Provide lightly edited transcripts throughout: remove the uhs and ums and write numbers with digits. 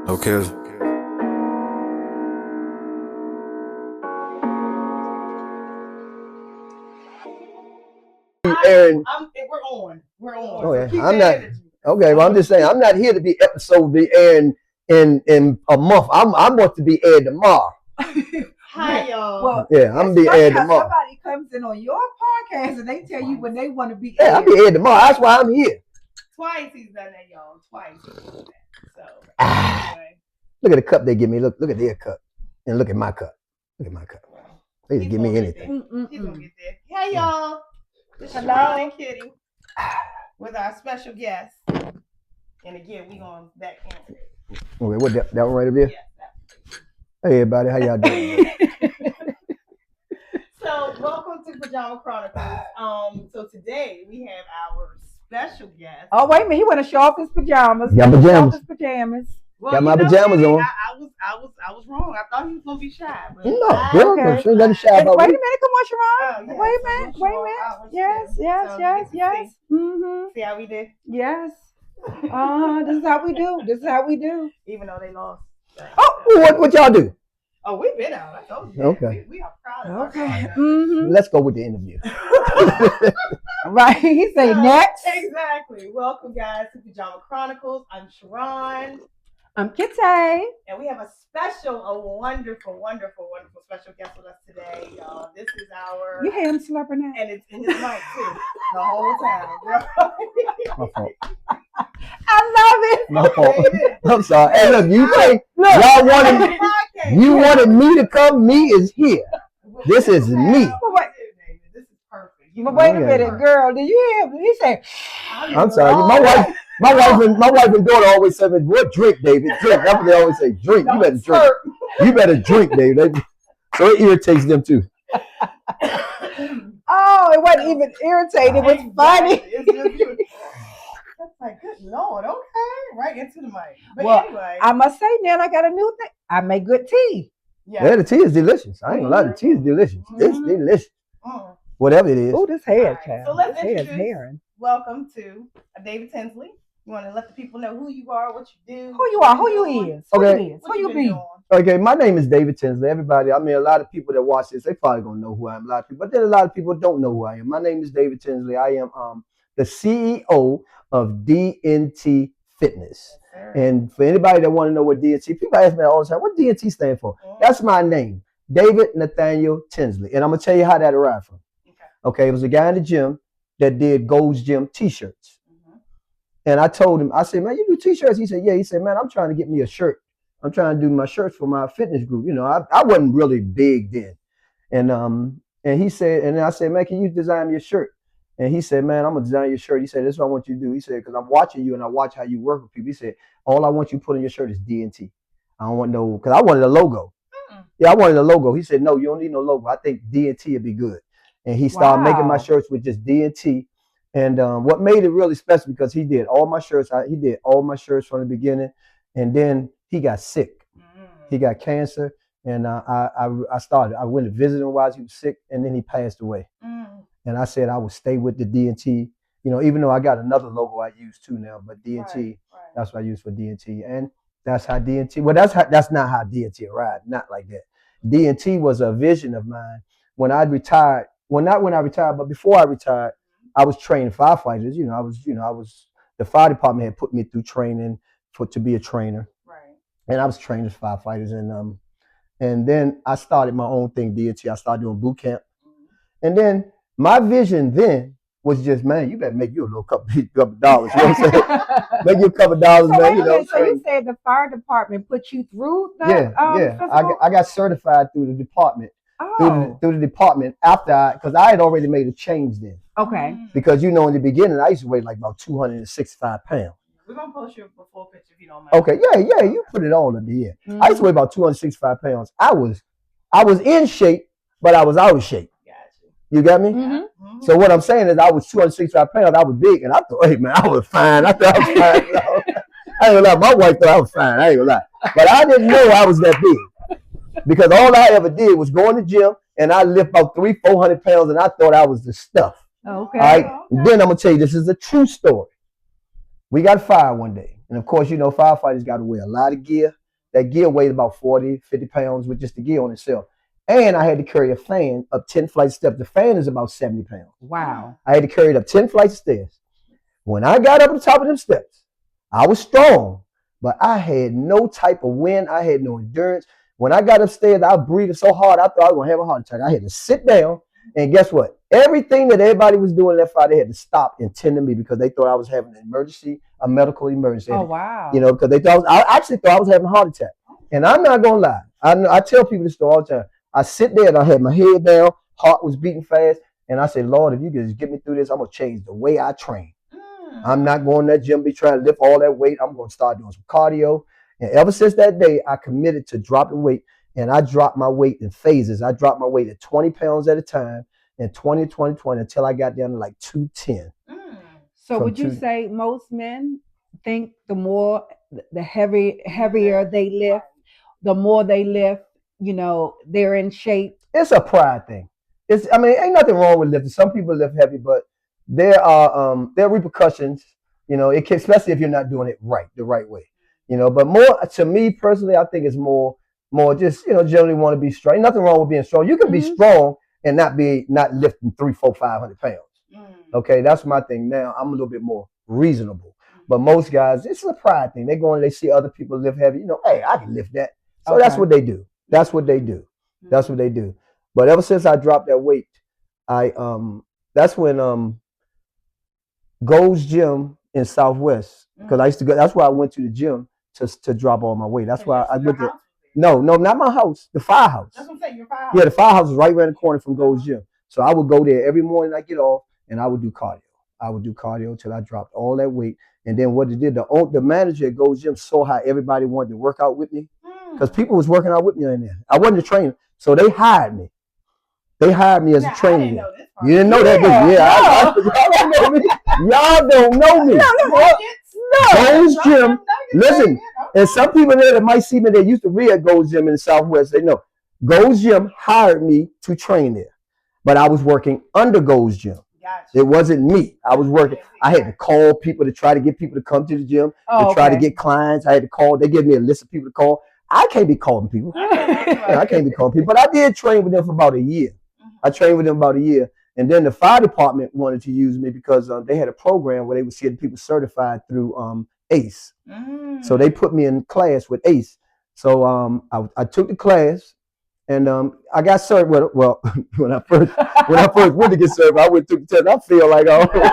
Okay. Aaron, we're on. We're on. okay, So I'm not. Okay, well, I'm just saying I'm not here to be episode be airing in a month. I want to be aired tomorrow. Hi, y'all. Well, Yeah, I'm gonna be aired tomorrow. Somebody comes in on your podcast and they tell you when they want to be Yeah, aired. I'll be aired tomorrow. That's why I'm here. Twice he's done that, y'all. Twice he's done that. So anyway. Look at the cup they give me. Look at their cup, and look at my cup. Look at my cup. They just give me anything. He's gonna get there. Hey, y'all. This is Ron and Kitty with our special guest. And again, we on that end. Okay, what that one right over there? Yeah, Hey everybody, how y'all doing? So welcome to Pajama Chronicles. So today we have our special guest. Oh, wait a minute. He want to show off his pajamas. Got pajamas. Well, got my pajamas on. I was wrong. I thought he was gonna be shy. But No, okay. Sure, let me shy about Wait a it. minute. Come on, Sharon. Oh, yeah. Wait a minute. Yes. Mm-hmm. See how we did? Yes. This is how we do. Even though they lost. Oh, what y'all do? Oh, we've been out. I told you. Okay. We are proud of Okay. ourselves. Mm-hmm. Let's go with the interview. Right. He say next. Exactly. Welcome, guys, to Pajama Chronicles. I'm Sharon. I'm Kitty. And we have a wonderful special guest with us today, y'all. This is our... You had him slurping that. And it's in his mic, too, the whole time. My fault. I love it. My fault. I'm sorry. Hey, look, y'all wanted me to come. Me is here. This is me. This is perfect. But wait a minute, girl. Did you hear him? He said, I'm sorry. My wife and daughter always say, "What drink, David? Drink." That's what they always say. Drink. You better drink. You better drink, David. So it irritates them too. oh, it wasn't even irritating. It was funny. That's like, good Lord, okay. Right into the mic. But Well, anyway. I must say, now I got a new thing. I make good tea. Yeah, the tea is delicious. I ain't gonna lie, the tea is delicious. It's delicious. Whatever it is. Oh, this hair, Right. child. So let's this hair is introduce- hairing. Welcome to David Tinsley. You want to let the people know who you are, what you do. Who you are, who you is. Okay. Who you be. Okay, my name is David Tinsley. Everybody, I mean, a lot of people that watch this, they probably gonna know who I am. A lot of people, but then a lot of people don't know who I am. My name is David Tinsley. I am the CEO of DNT Fitness. Yes, And for anybody that want to know what DNT, people ask me all the time, what DNT stand for? That's my name, David Nathaniel Tinsley. And I'm gonna tell you how that arrived from. Okay, it was a guy in the gym that did Gold's Gym t-shirts. And I told him, I said, man, you do t-shirts? He said, yeah. He said, man, I'm trying to get me a shirt. I'm trying to do my shirts for my fitness group. You know, I wasn't really big then. And he said, and I said, man, can you design me a shirt? And he said, man, I'm gonna design your shirt. He said, this is what I want you to do. He said, because I'm watching you and I watch how you work with people. He said, all I want you to put on your shirt is DNT. I don't want no, because I wanted a logo. Yeah, I wanted a logo. He said, no, you don't need no logo. I think DNT would be good. And he started making my shirts with just DNT. And what made it really special, because he did all my shirts. He did all my shirts from the beginning. And then he got sick. He got cancer. And I went to visit him while he was sick. And then he passed away. And I said I would stay with the DNT. You know, even though I got another logo I use too now. But DNT, that's what I use for DNT. And that's how DNT, well, that's not how DNT arrived. Not like that. DNT was a vision of mine when I retired. Well, not when I retired, but before I retired, I was training firefighters. I was the fire department had put me through training to be a trainer. Right. And I was training firefighters, and then I started my own thing, DNT. I started doing boot camp. And then my vision then was just, man, you better make you a little couple dollars. You know what I'm saying? Make you a couple dollars, So man. so you said the fire department put you through the Yeah. I got certified through the department. Oh. Through the department because I had already made a change then. Okay. Because in the beginning I used to weigh like about 265 pounds. We're gonna post your before picture if you don't mind. Okay, yeah, you put it all in here. I used to weigh about 265 pounds. I was in shape, but I was out of shape. Gotcha. You got me? Mm-hmm. So what I'm saying is I was 265 pounds, I was big, and I thought, hey man, I was fine. I thought I was fine. I ain't gonna lie, my wife thought I was fine. I ain't gonna lie. But I didn't know I was that big. Because all I ever did was go in the gym and I lift about 300-400 pounds and I thought I was the stuff. Okay. All right. Okay. Then I'm gonna tell you, this is a true story. We got fired one day. And of course, firefighters got to wear a lot of gear. That gear weighed about 40, 50 pounds with just the gear on itself. And I had to carry a fan up 10 flights of steps. The fan is about 70 pounds. Wow. I had to carry it up 10 flights of stairs. When I got up on top of them steps, I was strong, but I had no type of wind. I had no endurance. When I got upstairs, I was breathing so hard, I thought I was going to have a heart attack. I had to sit down, and guess what? Everything that everybody was doing in that fire, they had to stop and tend to me because they thought I was having an emergency, a medical emergency. Oh, wow. Because they thought I actually thought I was having a heart attack. And I'm not going to lie. I tell people this story all the time. I sit there and I had my head down, heart was beating fast, and I said, Lord, if you could just get me through this, I'm going to change the way I train. I'm not going to that gym, be trying to lift all that weight. I'm going to start doing some cardio. And ever since that day, I committed to dropping weight. And I dropped my weight in phases. I dropped my weight at 20 pounds at a time in 20, 20, 20 until I got down to like 210. So would you say most men think the heavier they lift, the more they lift, they're in shape? It's a pride thing. Ain't nothing wrong with lifting. Some people lift heavy, but there are repercussions, especially if you're not doing it the right way. But more to me personally, I think it's more just, generally want to be strong. Ain't nothing wrong with being strong. You can be strong and not lifting 300, 400, 500 pounds. Okay, that's my thing now. I'm a little bit more reasonable. But most guys, it's a pride thing. They go and they see other people lift heavy. Hey, I can lift that. So that's what they do. That's what they do. That's what they do. But ever since I dropped that weight, that's when Gold's Gym in Southwest, because I used to go. That's where I went to the gym to drop all my weight. That's why I went there. No, not my house. The firehouse. That's what I'm saying. Your firehouse. Yeah, the firehouse is right around the corner from Gold's Gym. So I would go there every morning. I get off and I would do cardio. I would do cardio till I dropped all that weight. And then what it did, the manager at Gold's Gym saw how everybody wanted to work out with me, because people was working out with me in there. I wasn't a trainer, so they hired me. They hired me as a trainer. You didn't know that, did you? Y'all don't know me. Gold's Gym. Listen, and some people there that might see me, they used to read at Gold's Gym in the Southwest. They know Gold's Gym hired me to train there, but I was working under Gold's Gym. Gotcha. It wasn't me. I was working. I had to call people to try to get people to come to the gym, to try to get clients. I had to call. They gave me a list of people to call. I can't be calling people. I can't be calling people. But I did train with them for about a year. I trained with them about a year. And then the fire department wanted to use me because they had a program where they would get people certified through ACE. So they put me in class with ACE. So I took the class. And I got served. Well, when I first went to get served, I went through the test. I feel like I look at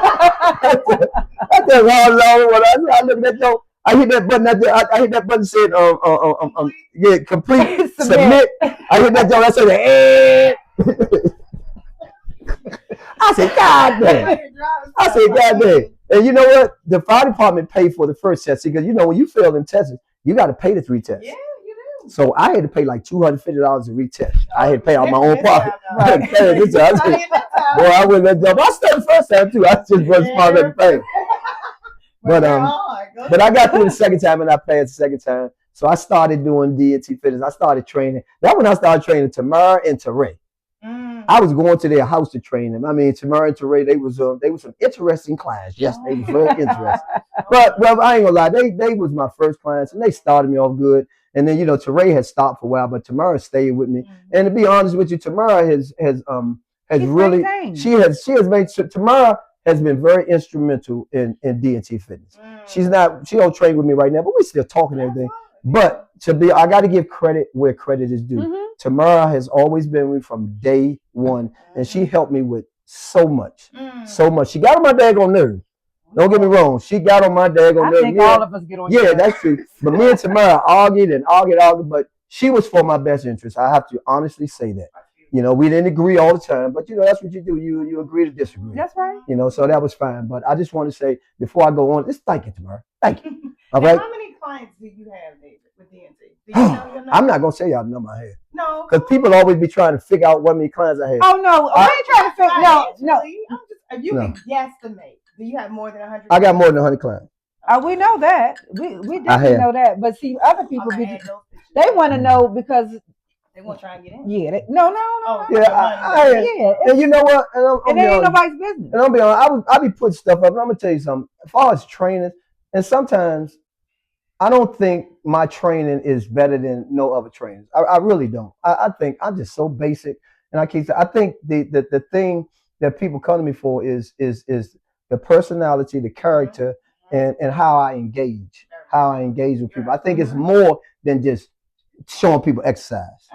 that joke. I hit that button. I hit that button said complete submit. I hit that joke. I said I said God damn. And you know what? The fire department paid for the first test because when you fail them tests, you got to pay the 3 tests. Yeah. So I had to pay like $250 to retest. I had to pay out my own pocket. I had to pay this time. Boy, I wouldn't let them. I studied the first time too. I just wasn't smart enough to pay. But I got through the second time and I passed the second time. So I started doing D&T fitness. I started training. That's when I started training Tamara and Teray. I was going to their house to train them. Tamara and Teray, they was some interesting clients. Yes, they was very interesting. But I ain't gonna lie, they was my first clients and they started me off good. And then Teray had stopped for a while, but Tamara stayed with me. And to be honest with you, Tamara has really Tamara has been very instrumental in D&T fitness. She don't train with me right now, but we're still talking and everything. But I got to give credit where credit is due. Tamara has always been with me from day one, and she helped me with so much. She got on my daggone nerves. Don't get me wrong. She got on my daggone nerves. I think all of us get on your nerves. Yeah, that's true. But me and Tamara argued, but she was for my best interest. I have to honestly say that. We didn't agree all the time, but that's what you do. You agree to disagree. That's right. So that was fine. But I just want to say, before I go on, just thank you, Tamara. Thank you. All right. How many clients do you have, David, with D&T? Do you know your number? I'm not going to say y'all the number I have. No. Because people always be trying to figure out what many clients I have. Oh, no. I ain't trying to figure No. You can guesstimate. Do you have more than 100? I got more than 100 clients. We know that. We definitely know that. But see, other people, they want to know because they want to try and get in. Yeah. No. Yeah. And you know what? And it ain't nobody's business. And I'll be honest, I be putting stuff up. And I'm going to tell you something. As far as trainers, and sometimes I don't think my training is better than no other trainers. I really don't. I think I'm just so basic, and I keep saying, I think the thing that people come to me for is the personality, the character, and how I engage with people. I think it's more than just showing people exercise.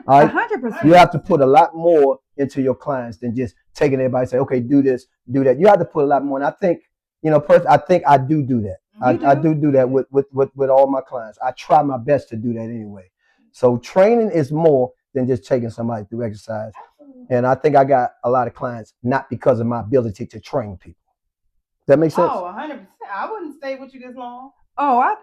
All right? 100%. You have to put a lot more into your clients than just taking everybody and say, okay, do this, do that. You have to put a lot more. And I think, I think I do that. I do that with all my clients. I try my best to do that anyway. So training is more than just taking somebody through exercise. And I think I got a lot of clients not because of my ability to train people. Does that make sense? Oh, 100%. I wouldn't stay with you this long. Oh, I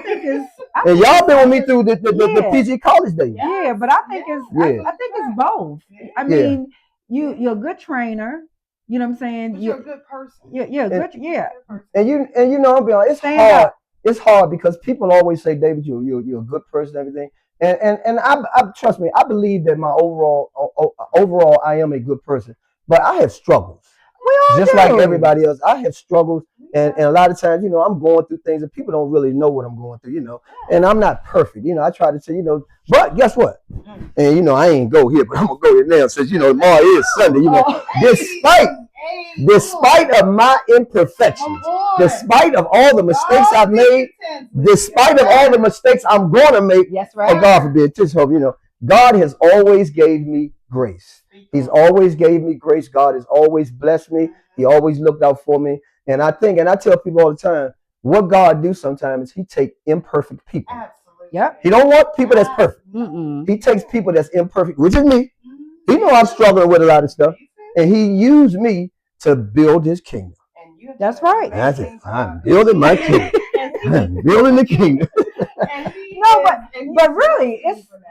think it's. And y'all been with me through the PG college days. Yeah, but I think it's. I think it's both. I mean, you're a good trainer. You know what I'm saying? You're a good person. You're good. Yeah. And I'll be honest, it's hard. It's hard because people always say, David, you're a good person, and everything. And I trust me, I believe that my overall I am a good person, but I have struggles. We all just do. Like everybody else. I have struggles, and a lot of times, I'm going through things and people don't really know what I'm going through, and I'm not perfect. I try to say, but guess what? And I ain't go here, but I'm gonna go here now since tomorrow is Sunday, despite of my imperfections, despite of all the mistakes I've made, despite of all the mistakes I'm gonna make, oh God forbid, just hope, God has always gave me grace. He's always gave me grace. God has always blessed me. He always looked out for me. And I tell people all the time, what God do sometimes is he take imperfect people. Absolutely. Yep. He don't want people that's perfect. He takes people that's imperfect, which is me. He know I'm struggling with a lot of stuff. And he used me to build his kingdom. That's right. That's it. I'm building my kingdom. I'm building the kingdom. No, but really,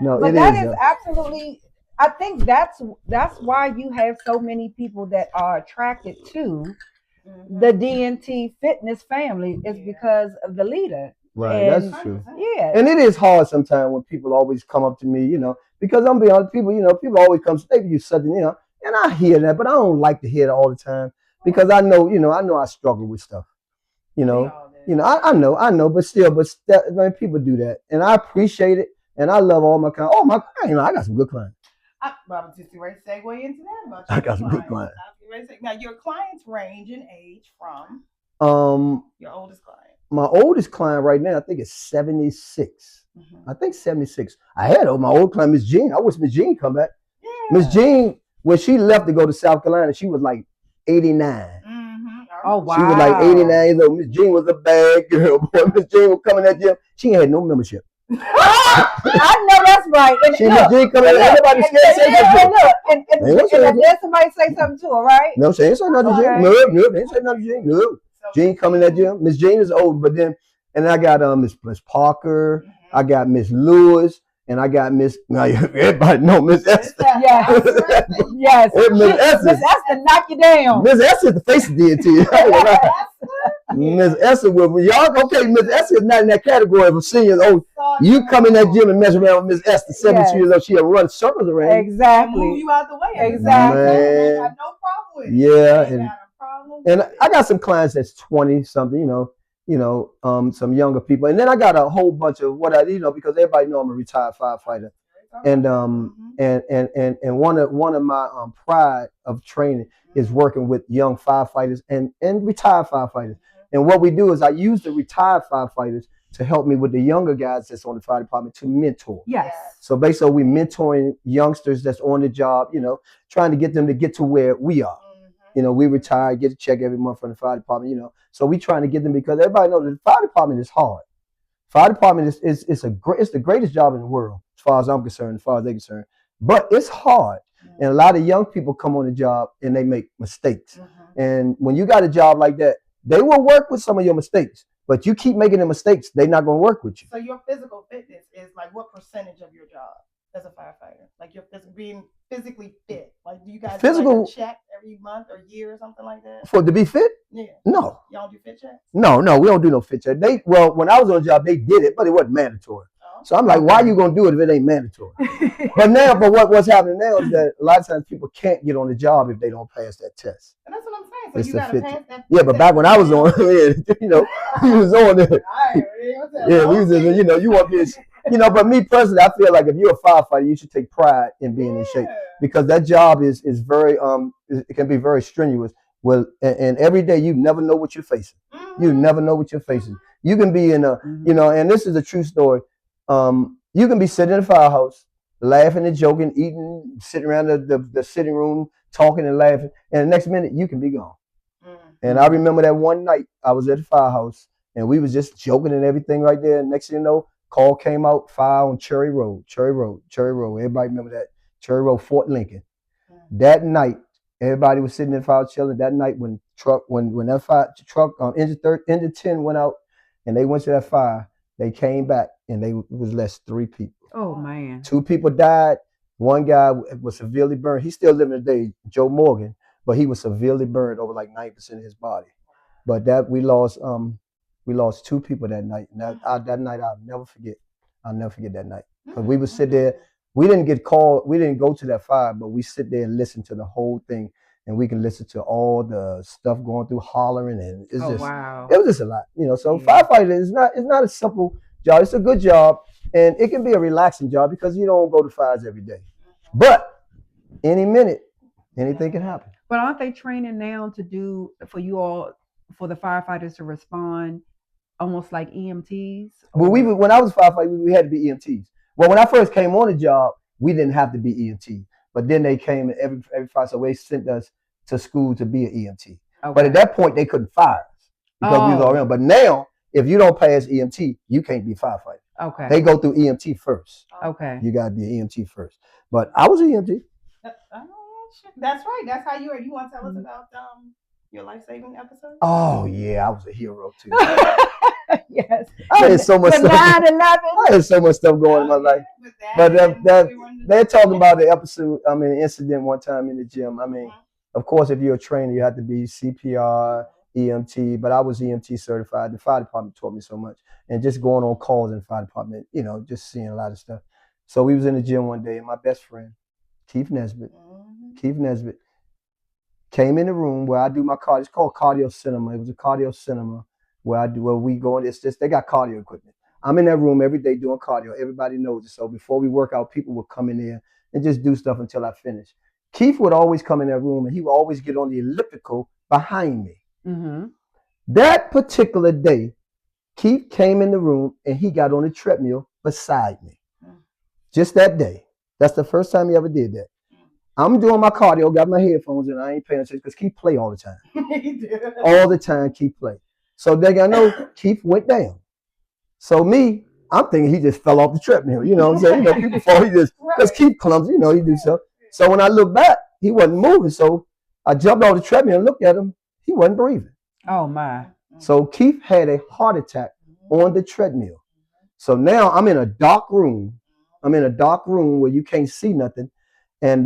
that is absolutely. I think that's why you have so many people that are attracted to the DNT fitness family is because of the leader. Right, and, that's true. Yeah, and it is hard sometimes when people always come up to me, because I'm being honest, people always come say you something, and I hear that, but I don't like to hear it all the time because I know I struggle with stuff, I know, but still, people do that, and I appreciate it, and I love all my clients. I got some good clients. I'm just ready to segue into that about I got some good clients. Now, your clients range in age from your oldest client. My oldest client right now, I think is 76. I think 76. I had my old client, Miss Jean. I wish Miss Jean come back. Yeah. Miss Jean, when she left to go to South Carolina, she was like 89. Oh, wow. She was like 89 years old. Miss Jean was a bad girl. Boy, Miss Jean would come in that gym. She ain't had no membership. I know that's right. And she Miss Jean come in there. Everybody scared to say something. And then somebody say something to her, right? No, she ain't say nothing to Jean. No, they ain't say nothing to Jean. No. Jean come in that gym. Miss Jean is old, but then, and I got Miss Parker. I got Miss Lewis. And I got Miss, now everybody know Miss Esther. Yes. Miss Esther knock you down. Miss Esther is the face of DNT. Miss Esther will, y'all, okay, Miss Esther is not in that category of seniors. Oh, you come in that gym and mess around with Miss Esther, 72 years old, she'll run circles around. Exactly. Move you out the way. Exactly. Man. I got no problem with it. Yeah. And I got some clients that's 20 something, some younger people, and then I got a whole bunch of because everybody know I'm a retired firefighter, and one of my pride of training is working with young firefighters and retired firefighters. And what we do is I use the retired firefighters to help me with the younger guys that's on the fire department to mentor. Yes. So basically, we mentoring youngsters that's on the job, trying to get them to get to where we are. We retire, get a check every month from the fire department, So we trying to get them because everybody knows the fire department is hard. Fire department is it's the greatest job in the world, as far as I'm concerned, as far as they're concerned. But it's hard. And a lot of young people come on the job and they make mistakes. And when you got a job like that, they will work with some of your mistakes. But you keep making the mistakes, they're not going to work with you. So your physical fitness is like what percentage of your job as a firefighter? Like you're being physically fit. Like do you guys do like a check every month or year or something like that? To be fit? Yeah. No. Y'all do fit checks? No, we don't do no fit check. When I was on the job, they did it, but it wasn't mandatory. Oh. So I'm like, why are you gonna do it if it ain't mandatory? But what's happening now is that a lot of times people can't get on the job if they don't pass that test. And that's what I'm saying. So you gotta pass that. Yeah, but back when I was on, you know, he was on there. Yeah, we was, you know, you want to be, you know, but me personally, I feel like if you're a firefighter, you should take pride in being in shape because that job is very it can be very strenuous. Well, and every day you never know what you're facing. You never know what you're facing. You can be in a, you know, and this is a true story. You can be sitting in a firehouse, laughing and joking, eating, sitting around the sitting room, talking and laughing, and the next minute you can be gone. And I remember that one night I was at the firehouse and we was just joking and everything right there. And next thing you know, call came out, fire on Cherry Road. Everybody remember that? Cherry Road, Fort Lincoln. That night, everybody was sitting in the fire chilling. That night when that fire truck engine 10 went out and they went to that fire, they came back and they was less 3 people. Oh man. 2 people died. One guy was severely burned. He's still living today, Joe Morgan, but he was severely burned over like 90% of his body. But that we lost 2 people that night. And that night I'll never forget. I'll never forget that night. Because we would sit there. We didn't get called. We didn't go to that fire, but we sit there and listen to the whole thing. And we can listen to all the stuff going through, hollering, and it's it was just a lot, you know. So firefighting is not a simple job. It's a good job, and it can be a relaxing job because you don't go to fires every day. But any minute, anything can happen. But aren't they training now to do for the firefighters to respond almost like EMTs? Well, when I was a firefighter, we had to be EMTs. Well, when I first came on the job, we didn't have to be EMT. But then they came and every fire, so they sent us to school to be an EMT. Okay. But at that point, they couldn't fire us because we was all around. But now, if you don't pass EMT, you can't be a firefighter. Okay. They go through EMT first. Okay. You got to be an EMT first. But I was an EMT. That's right. That's how you are. You want to tell us about your life-saving episode? Oh, yeah. I was a hero, too. Yes. I had so much stuff. 9/11. I had so much stuff going in my life. But they're talking about the incident one time in the gym. I mean, of course, if you're a trainer, you have to be CPR, EMT, but I was EMT certified. The fire department taught me so much. And just going on calls in the fire department, you know, just seeing a lot of stuff. So we was in the gym one day, and my best friend, Keith Nesbitt came in the room where I do my cardio. It's called cardio cinema. It was a cardio cinema where we go in. They got cardio equipment. I'm in that room every day doing cardio. Everybody knows it. So before we work out, people would come in there and just do stuff until I finish. Keith would always come in that room and he would always get on the elliptical behind me. Mm-hmm. That particular day, Keith came in the room and he got on the treadmill beside me. Just that day. That's the first time he ever did that. I'm doing my cardio, got my headphones and I ain't paying attention because Keith play all the time. All the time Keith play. So I know Keith went down. So me, I'm thinking he just fell off the treadmill. You know what I'm saying? You know, people fall, because Keith clumsy, you know, he do so. So when I look back, he wasn't moving. So I jumped off the treadmill and looked at him. He wasn't breathing. Oh my. So Keith had a heart attack on the treadmill. So now I'm in a dark room. Where you can't see nothing. And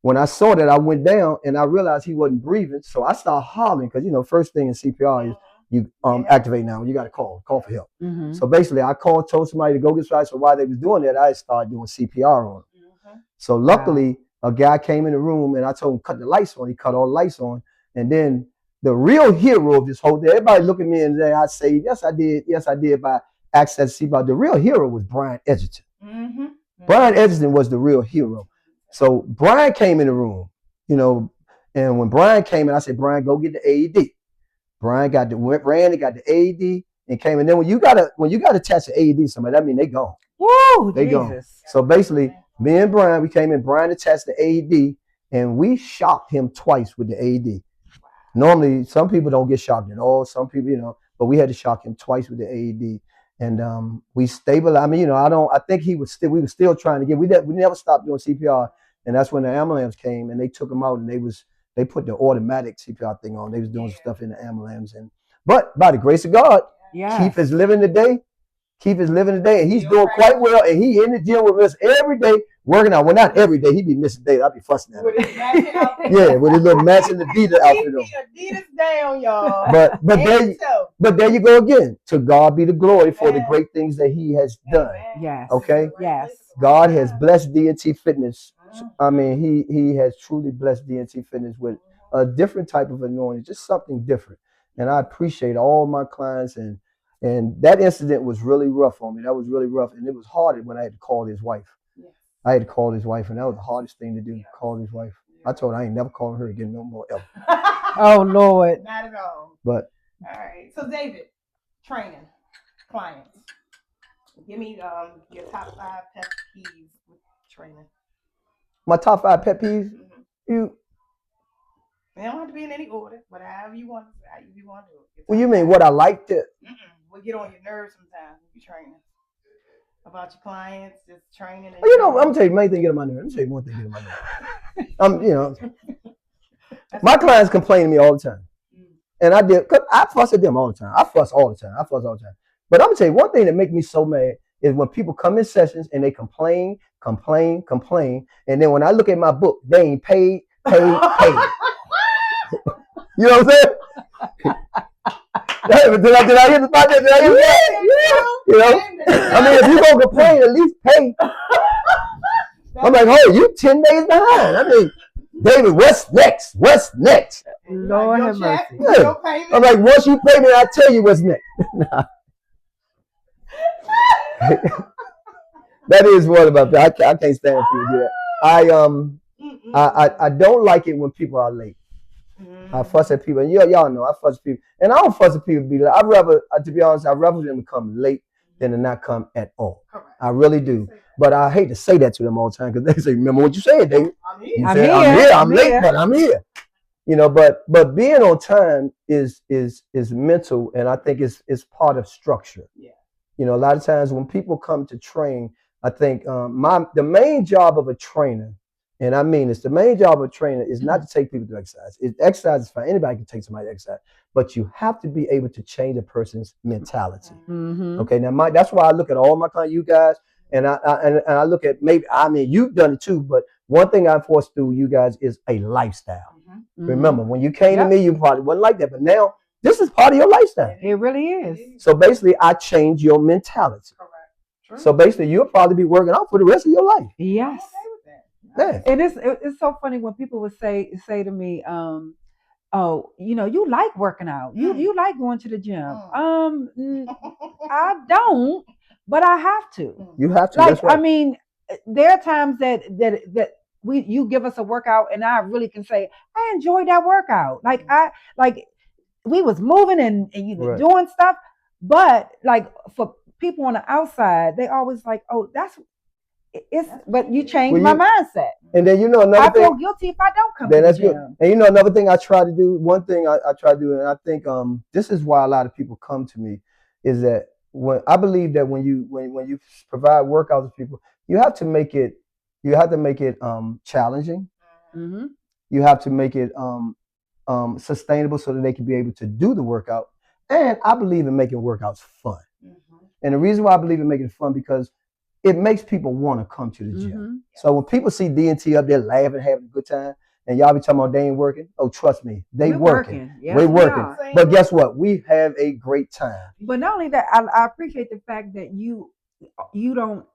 when I saw that, I went down and I realized he wasn't breathing. So I started hollering because, you know, first thing in CPR is you activate now. You got to call for help. Mm-hmm. So basically, I told somebody to go get started. So while they was doing that, I started doing CPR on him. Mm-hmm. So luckily, a guy came in the room and I told him cut the lights on. He cut all the lights on. And then the real hero of this whole thing, everybody look at me and I say, yes, I did by access to CPR. The real hero was Brian Edgerton. Mm-hmm. Brian Edgerton was the real hero. So Brian came in the room, you know, and when Brian came in, I said, Brian, go get the AED. Brian ran and got the AED and came. And then when you got to attach the AED to somebody, that means they gone. Whoa, they Jesus. Gone. So basically, me and Brian, we came in, Brian attached the AED, and we shocked him twice with the AED. Normally, some people don't get shocked at all. Some people, you know, but we had to shock him twice with the AED. And we stabilized. I mean, you know, I think we were still trying to we never stopped doing CPR. And that's when the ambulance came and they took him out and they put the automatic CPR thing on. They was doing stuff in the ambulance. But by the grace of God, Keith is living today. And he's doing quite well. And he in the gym with us every day, working out. Well, not every day. He'd be missing days. I'd be fussing at him. With his little matching Adidas outfit on. Adidas down, y'all. But there you go again. To God be the glory for the great things that he has done. Yes. Okay? Yes. God has blessed DNT Fitness. I mean, he has truly blessed DNT Fitness with a different type of anointing, just something different. And I appreciate all my clients, and that incident was really rough on me. That was really rough, and it was hard when I had to call his wife. Yes. I had to call his wife, and that was the hardest thing to do. Yes. Call his wife. Yes. I told her I ain't never calling her again no more ever. Oh Lord, not at all. But all right, so David, training clients. Give me your top 5 pet peeves with training. My top 5 pet peeves. Mm-hmm. They don't have to be in any order, but however you want to do it. Well, you mean what I like to? We get on your nerves sometimes when you're training. About your clients, just training. And I'm gonna tell you the main thing get on my nerves. I'm gonna tell you one thing get on my nerves. My clients complain to me all the time, and cause I fuss at them all the time. I fuss all the time. But I'm gonna tell you one thing that makes me so mad is when people come in sessions and they complain, and then when I look at my book, they ain't paid. You know what I'm saying? Did I hear the podcast? Did I hear that? You know? I mean, if you're gonna complain, at least pay. I'm like, oh, you 10 days behind. I mean, David, what's next? Lord have mercy. Yeah. I'm like, once you pay me, I'll tell you what's next. That is one about that. I can't stand people do that. I don't like it when people are late. I fuss at people, and y'all know I fuss at people, and I don't fuss at people be late. To be honest, I'd rather them come late than to not come at all. Correct. I really do. But I hate to say that to them all the time because they say, "Remember what you said, David? I'm here. I'm late, but I'm here." You know, but being on time is mental, and I think it's part of structure. Yeah. You know, a lot of times when people come to train, I think the main job of a trainer. And I mean, the main job of a trainer is not to take people to exercise. Exercise is fine. Anybody can take somebody to exercise. But you have to be able to change a person's mentality. Mm-hmm. Okay, now that's why I look at all my clients, you guys, and I look at you've done it too, but one thing I forced through you guys is a lifestyle. Mm-hmm. Remember, when you came to me, you probably wasn't like that. But now, this is part of your lifestyle. It really is. So basically, I changed your mentality. Correct. So basically, you'll probably be working out for the rest of your life. Yes. Yeah. It's so funny when people would say to me, oh, you like working out. You like going to the gym. I don't, but I have to. You have to. Like, that's right. I mean, there are times that you give us a workout and I really can say, I enjoyed that workout. Like we was moving and right. doing stuff, but like for people on the outside, they always like, oh, but you changed my mindset. And then another I thing. I feel guilty if I don't come to the gym. Good. And another thing I try to do, one thing I try to do, and I think this is why a lot of people come to me, is that I believe that when you provide workouts to people, you have to make it challenging. Mm-hmm. You have to make it sustainable so that they can be able to do the workout. And I believe in making workouts fun. Mm-hmm. And the reason why I believe in making it fun because it makes people want to come to the gym. Mm-hmm. So when people see D&T up there laughing, having a good time, and y'all be talking about they ain't working, oh, trust me, we're working. Yes, we're working. But guess what? We have a great time. But not only that, I appreciate the fact that you don't,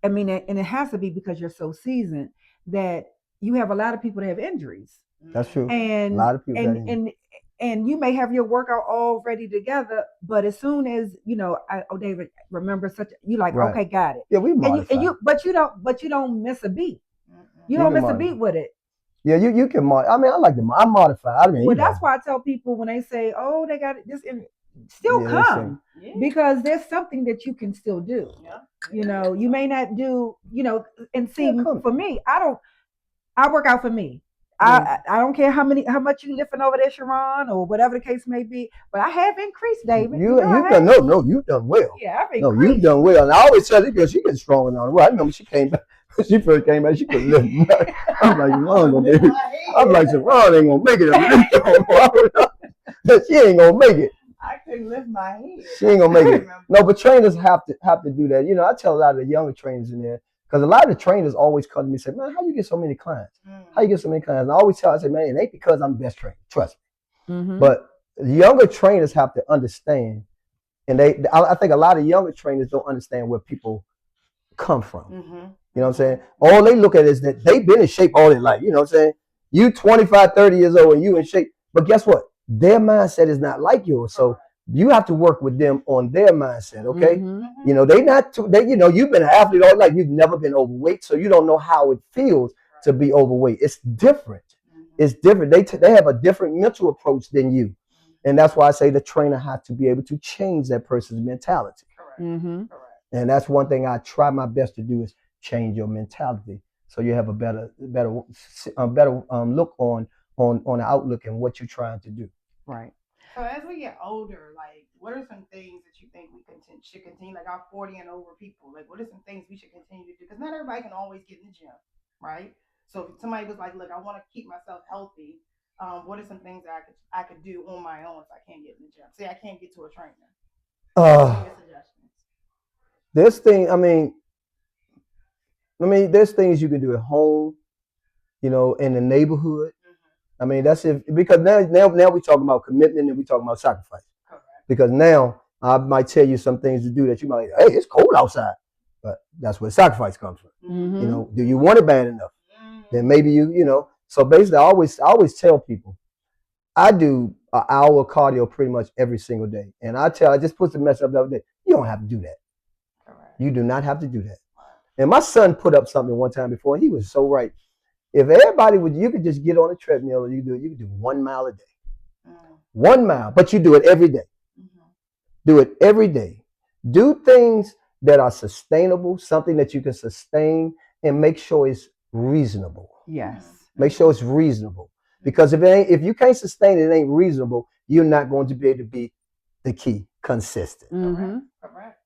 I mean, and it has to be because you're so seasoned that you have a lot of people that have injuries. That's true. And a lot of people and you may have your workout all ready together, but as soon as David, remember you like, right. Okay, got it. Yeah, we modify. But you don't miss a beat. You don't miss a beat with it. Yeah, you can modify. I mean, I like them. I modify. I mean, well, that's why I tell people when they say, "Oh, they got it," still come because there's something that you can still do. Yeah. You may not do. And see, for me, I work out for me. I don't care how much you lifting over there, Sharon, or whatever the case may be. But I have increased, David. You've done well. Yeah, I've increased. No, you've done well. And I always tell this girl she gets stronger now. Well, I remember she came back. She first came back, she couldn't lift much. I'm like, Sharon, baby. I'm like, Sharon ain't gonna make it. She ain't gonna make it. I couldn't lift my head. She ain't gonna make it. No, but trainers have to do that. I tell a lot of the younger trainers in there. Because a lot of the trainers always come to me and say, man, how you get so mmany clients? How you get so many clients? And I always tell, I say, man, it ain't because I'm the best trainer. Trust me. Mm-hmm. But the younger trainers have to understand. And I think a lot of younger trainers don't understand where people come from. Mm-hmm. You know what I'm saying? All they look at is that they've been in shape all their life. You know what I'm saying? You 25, 30 years old and you in shape. But guess what? Their mindset is not like yours. So you have to work with them on their mindset, okay? You know, you've been an athlete all life. You've never been overweight, so you don't know how it feels to be overweight. It's different. It's different. They have a different mental approach than you. And that's why I say the trainer has to be able to change that person's mentality. And that's one thing I try my best to do is change your mentality, so you have a better look on the outlook and what you're trying to do. Right. So as we get older, like, what are some things that you think we should continue, like our 40 and over people? Like, what are some things we should continue to do? Because not everybody can always get in the gym, right? So if somebody was like, look, I want to keep myself healthy, what are some things that I could do on my own if I can't get in the gym? Say I can't get to a trainer. There's things you can do at home, you know, in the neighborhood. I mean, that's it, because now we're talking about commitment and we're talking about sacrifice. Because now I might tell you some things to do that you might, hey, it's cold outside, but that's where sacrifice comes from. You know, do you want it bad enough? Then maybe you know. So basically, I always tell people, I do an hour of cardio pretty much every single day, and I just put the message up the other day. You don't have to do that. You do not have to do that. And my son put up something one time before, and he was so right. If everybody you could just get on a treadmill and you could do 1 mile a day. 1 mile, but you do it every day. Do it every day. Do things that are sustainable, something that you can sustain, and make sure it's reasonable. Yes. Make sure it's reasonable. Because if you can't sustain it, it ain't reasonable, you're not going to be able to be the key, consistent.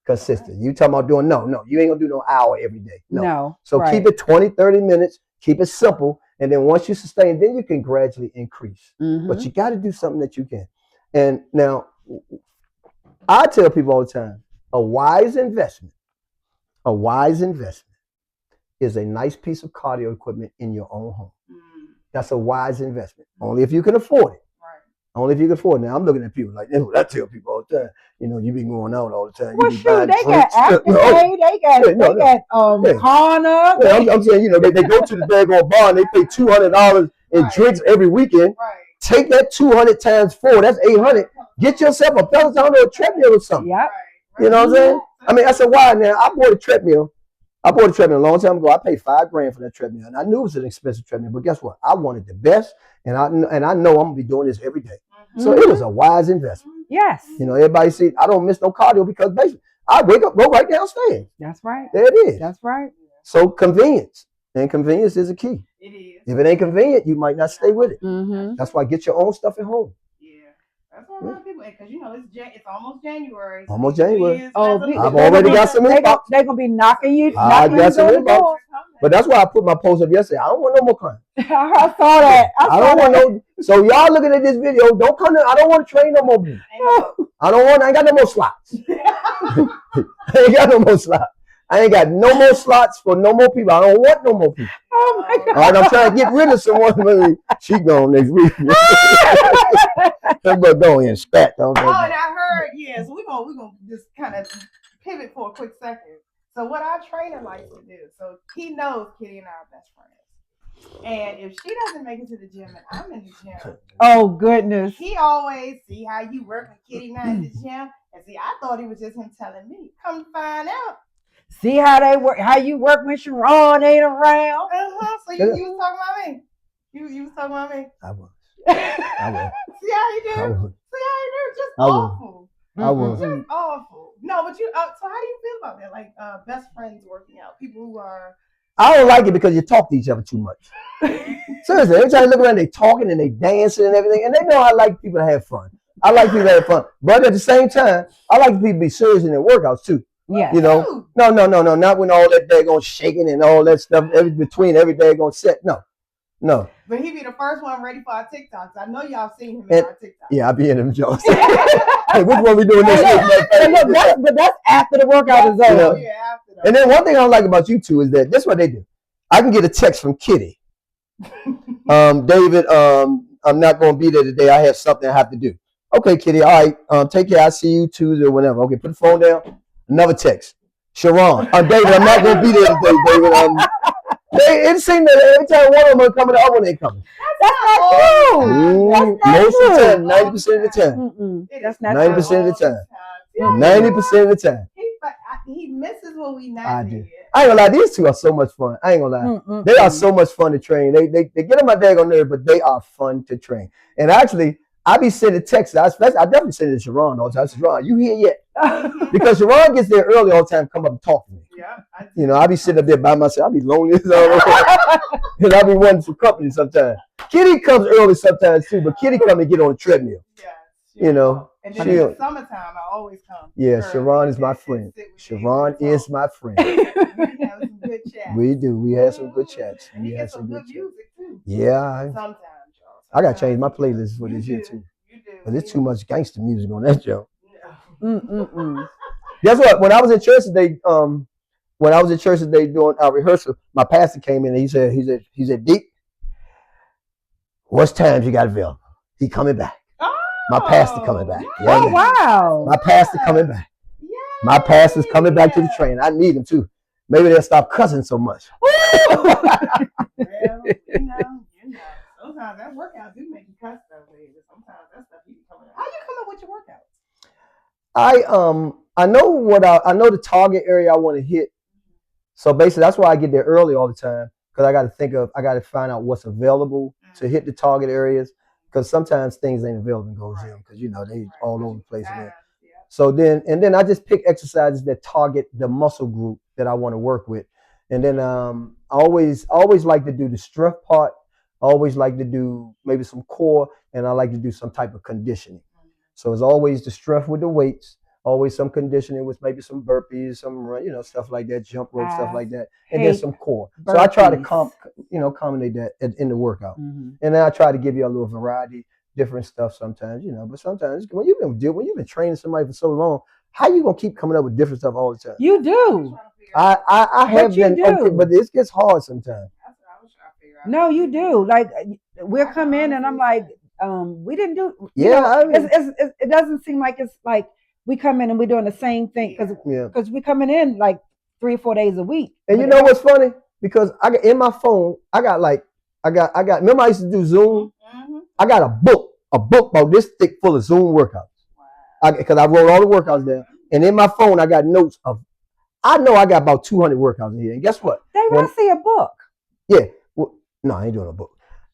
Consistent. You talking about doing, no, you ain't gonna do no hour every day. No. So keep it 20, 30 minutes, keep it simple. And then once you sustain, then you can gradually increase. But you got to do something that you can. And now I tell people all the time, a wise investment is a nice piece of cardio equipment in your own home. That's a wise investment. Only if you can afford it. Only if you can afford it. Now I'm looking at people like, I tell people all the time, you know, you be going out all the time. Well, shoot, they got Activate, they got Corner. I'm saying, you know, they go to the daggone bar and they pay $200 in drinks every weekend. Take that 200 times 4, that's 800. Get yourself a Peloton or a treadmill or something. You know what I'm saying? I mean, I said, why now? I bought a treadmill a long time ago. I paid $5,000 for that treadmill, and I knew it was an expensive treadmill. But guess what? I wanted the best, and I know I'm gonna be doing this every day. So it was a wise investment. Yes. You know, everybody see I don't miss no cardio because basically I wake up, go right downstairs. That's right. There it is. That's right. So convenience, and convenience is a key. It is. If it ain't convenient, you might not stay with it. That's why get your own stuff at home. That's what a lot of people, because you know it's almost January. Almost January. Oh, I've already got some inbox. They're gonna be knocking you. I got some inbox. But that's why I put my post up yesterday. I don't want no more clients. I saw that. I don't want no. So y'all looking at this video, don't come in. I don't want to train no more. I ain't got no more slots. I ain't got no more slots. I ain't got no more slots for no more people. I don't want no more people. Oh my God. All right, I'm trying to get rid of someone. Maybe she gone next week. But go and spat. And I heard, so we're gonna just kind of pivot for a quick second. So what our trainer likes to do, so he knows Kitty and I are best friends. And if she doesn't make it to the gym and I'm in the gym, oh goodness, he always see how you work with Kitty and I in the gym. And see, I thought he was just him telling me. Come find out. See how they work, how you work when Sharon ain't around. So you was talking about me. You was talking about me. I was. See how you do? See how you do? Just awful. I was. Just awful. No, but you. So how do you feel about that? Like best friends working out, people who are. I don't like it because you talk to each other too much. Seriously, every time you look around, they talking and they dancing and everything, and they know I like people to have fun. I like people to have fun, but at the same time, I like people to be serious in their workouts too. Yeah. You know, no, not when all that daggone shaking and all that stuff between every daggone set. No. But he be the first one ready for our TikToks. I know y'all seen him in our TikToks. Yeah, I be in them jokes. Hey, which one we doing this week? But that's after the workout is over. Yeah, after that. And then one thing I don't like about you two is that this is what they do. I can get a text from Kitty. David, I'm not going to be there today. I have something I have to do. Okay, Kitty. All right. Take care. I'll see you Tuesday or whenever. Okay, put the phone down. Another text. Sharon. David, I'm not going to be there today, David. It seemed that every time one of them coming, the other one ain't coming. That's not true. Most of the time, 90% of the time. That's not 90% of the time. 90% of the time. He misses what we not did. I ain't gonna lie, these two are so much fun. I ain't gonna lie. They are so much fun to train. They get on my daggone nerve, but they are fun to train. And actually, I be sending texts. I definitely send it to Sharon all the time. I said, Sharon, you here yet? Because Sharon gets there early all the time, come up and talk to me. Yeah, I be sitting up there by myself. I be lonely as all. And I be wanting some company sometimes. Kitty comes early sometimes too, but Kitty come and get on the treadmill. And then in the summertime, I always come. Yeah, Sharon is my friend. Sharon is my friend. We have some good chats. We do. We had some good chats. We had some good music too. Yeah. Sometimes, y'all. I gotta change my playlist for this year too. You do. But there's too much gangster music on that show. Guess what? When I was in church today, doing our rehearsal, my pastor came in and he said, Deep, what's times you got available? He coming back. My pastor coming back. Yeah, wow. My pastor coming back. My pastor's coming back to the train. I need him too. Maybe they'll stop cussing so much. Well, sometimes that workout do make you cuss that way, but sometimes that stuff you be coming up. How you come up with your workouts? I know the target area I want to hit. So basically that's why I get there early all the time, because I got to find out what's available to hit the target areas. Because sometimes things ain't available in Gold's Gym, because they all over the place. So then I just pick exercises that target the muscle group that I want to work with. And then I always like to do the strength part. I always like to do maybe some core, and I like to do some type of conditioning. So it's always the strength with the weights, always some conditioning with maybe some burpees, some stuff like that, jump rope, stuff like that, and then some core. Burpees. So I try to accommodate that in the workout, and then I try to give you a little variety, different stuff sometimes, But sometimes when you've been training somebody for so long, how you gonna keep coming up with different stuff all the time? You do. I have been, okay, but it gets hard sometimes. No, you do. Like we'll come in and I'm like, we didn't do. It doesn't seem like it's like we come in and we're doing the same thing because we coming in like 3 or 4 days a week. And you know what's funny? Because I got in my phone, I got remember I used to do Zoom? I got a book about this thick full of Zoom workouts. Because I wrote all the workouts down. And in my phone, I got notes of, I know I got about 200 workouts in here. And guess what? David, I see a book. Yeah. Well, no, I ain't doing a book.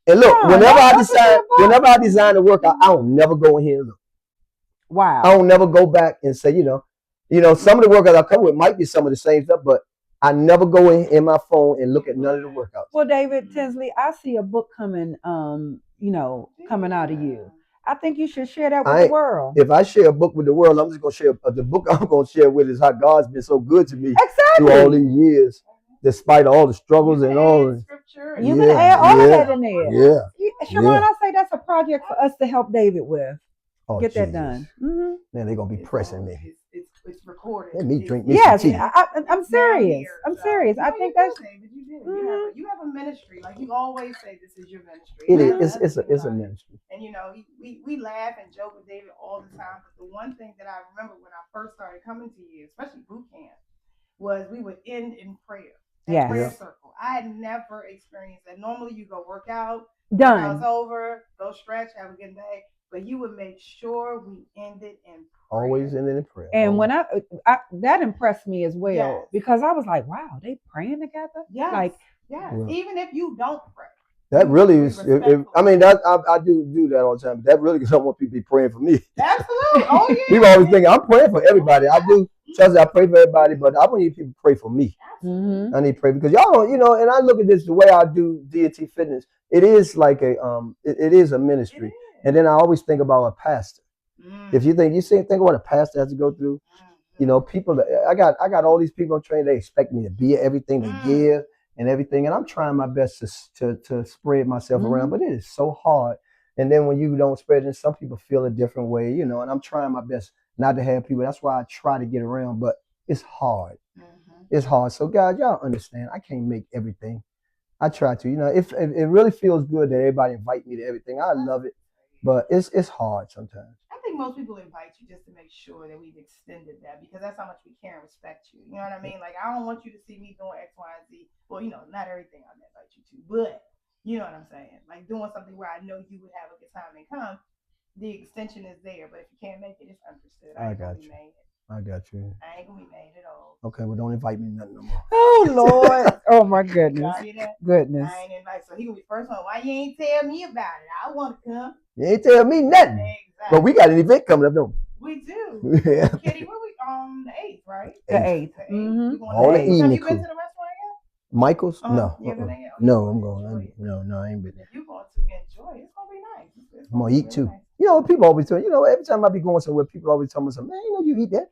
And look, whenever I design a workout, I don't never go in here and look. Wow. I don't never go back and say, some of the workouts I come with might be some of the same stuff, but I never go in my phone and look at none of the workouts. Well, David Tinsley, I see a book coming, coming out of you. I think you should share that with the world. If I share a book with the world, I'm just going to share the book I'm going to share with is how God's been so good to me through all these years, despite all the struggles and all. You can add all of that in there. Yeah. Sharon, I say that's a project for us to help David with. Get that done. Man, they're going to be pressing me. It's recorded. Let me drink me some tea. I'm serious. I'm serious. I think that's. You have a ministry, like you always say. This is your ministry. It is. It's a ministry. And we laugh and joke with David all the time. But the one thing that I remember when I first started coming to you, especially boot camp, was we would end in prayer. Prayer circle. I had never experienced that. Normally, you go work out, done, it's over, go stretch, have a good day. But you would make sure we ended in prayer. Always ended in prayer. And when I that impressed me as well, because I was like, wow, they praying together? Yes. Even if you don't pray. That really is. I do that all the time. But that really, because I want people to be praying for me. Absolutely. Oh yeah. People always think I'm praying for everybody. I do. Trust me, I pray for everybody, but I want you people to pray for me. I need to pray because y'all don't, and I look at this the way I do DT Fitness. It is like it is a ministry. And then I always think about a pastor. If you think about a pastor has to go through, people. I got all these people I'm training. They expect me to be everything they give and everything, and I'm trying my best to spread myself around, but it is so hard. And then when you don't spread it, some people feel a different way, and I'm trying my best not to have people. That's why I try to get around, but it's hard. It's hard. So guys, y'all understand. I can't make everything. I try to. If it really feels good that everybody invite me to everything, I love it. But it's hard sometimes. I think think most people invite you just to make sure that we've extended that because that's how much we care and respect you. You know what I mean? Like, I don't want you to see me doing X, Y, and Z. Well, not everything I invite you to, but you know what I'm saying? Like, doing something where I know you would have a good time and come. The extension is there, but if you can't make it, it's understood. I got you. I got you. I ain't gonna be mad at all. Okay, well, don't invite me nothing no more. Oh Lord! Oh my goodness! Y'all hear that? Goodness! I ain't invite. So he gonna be first one. Why you ain't tell me about it? I want to come. You ain't tell me nothing. Exactly. But we got an event coming up, don't we? We do. Yeah. Kitty, where we the 8th, right? The 8th. Mm-hmm. All the evening. Have you been to the restaurant yet? Michael's? No. You ever been yet? No, I'm going. No, I ain't been there. You're going to enjoy it. It's gonna be nice. I'm gonna eat too. Nice. People always tell every time I be going somewhere, people always tell me something. Man, you eat that.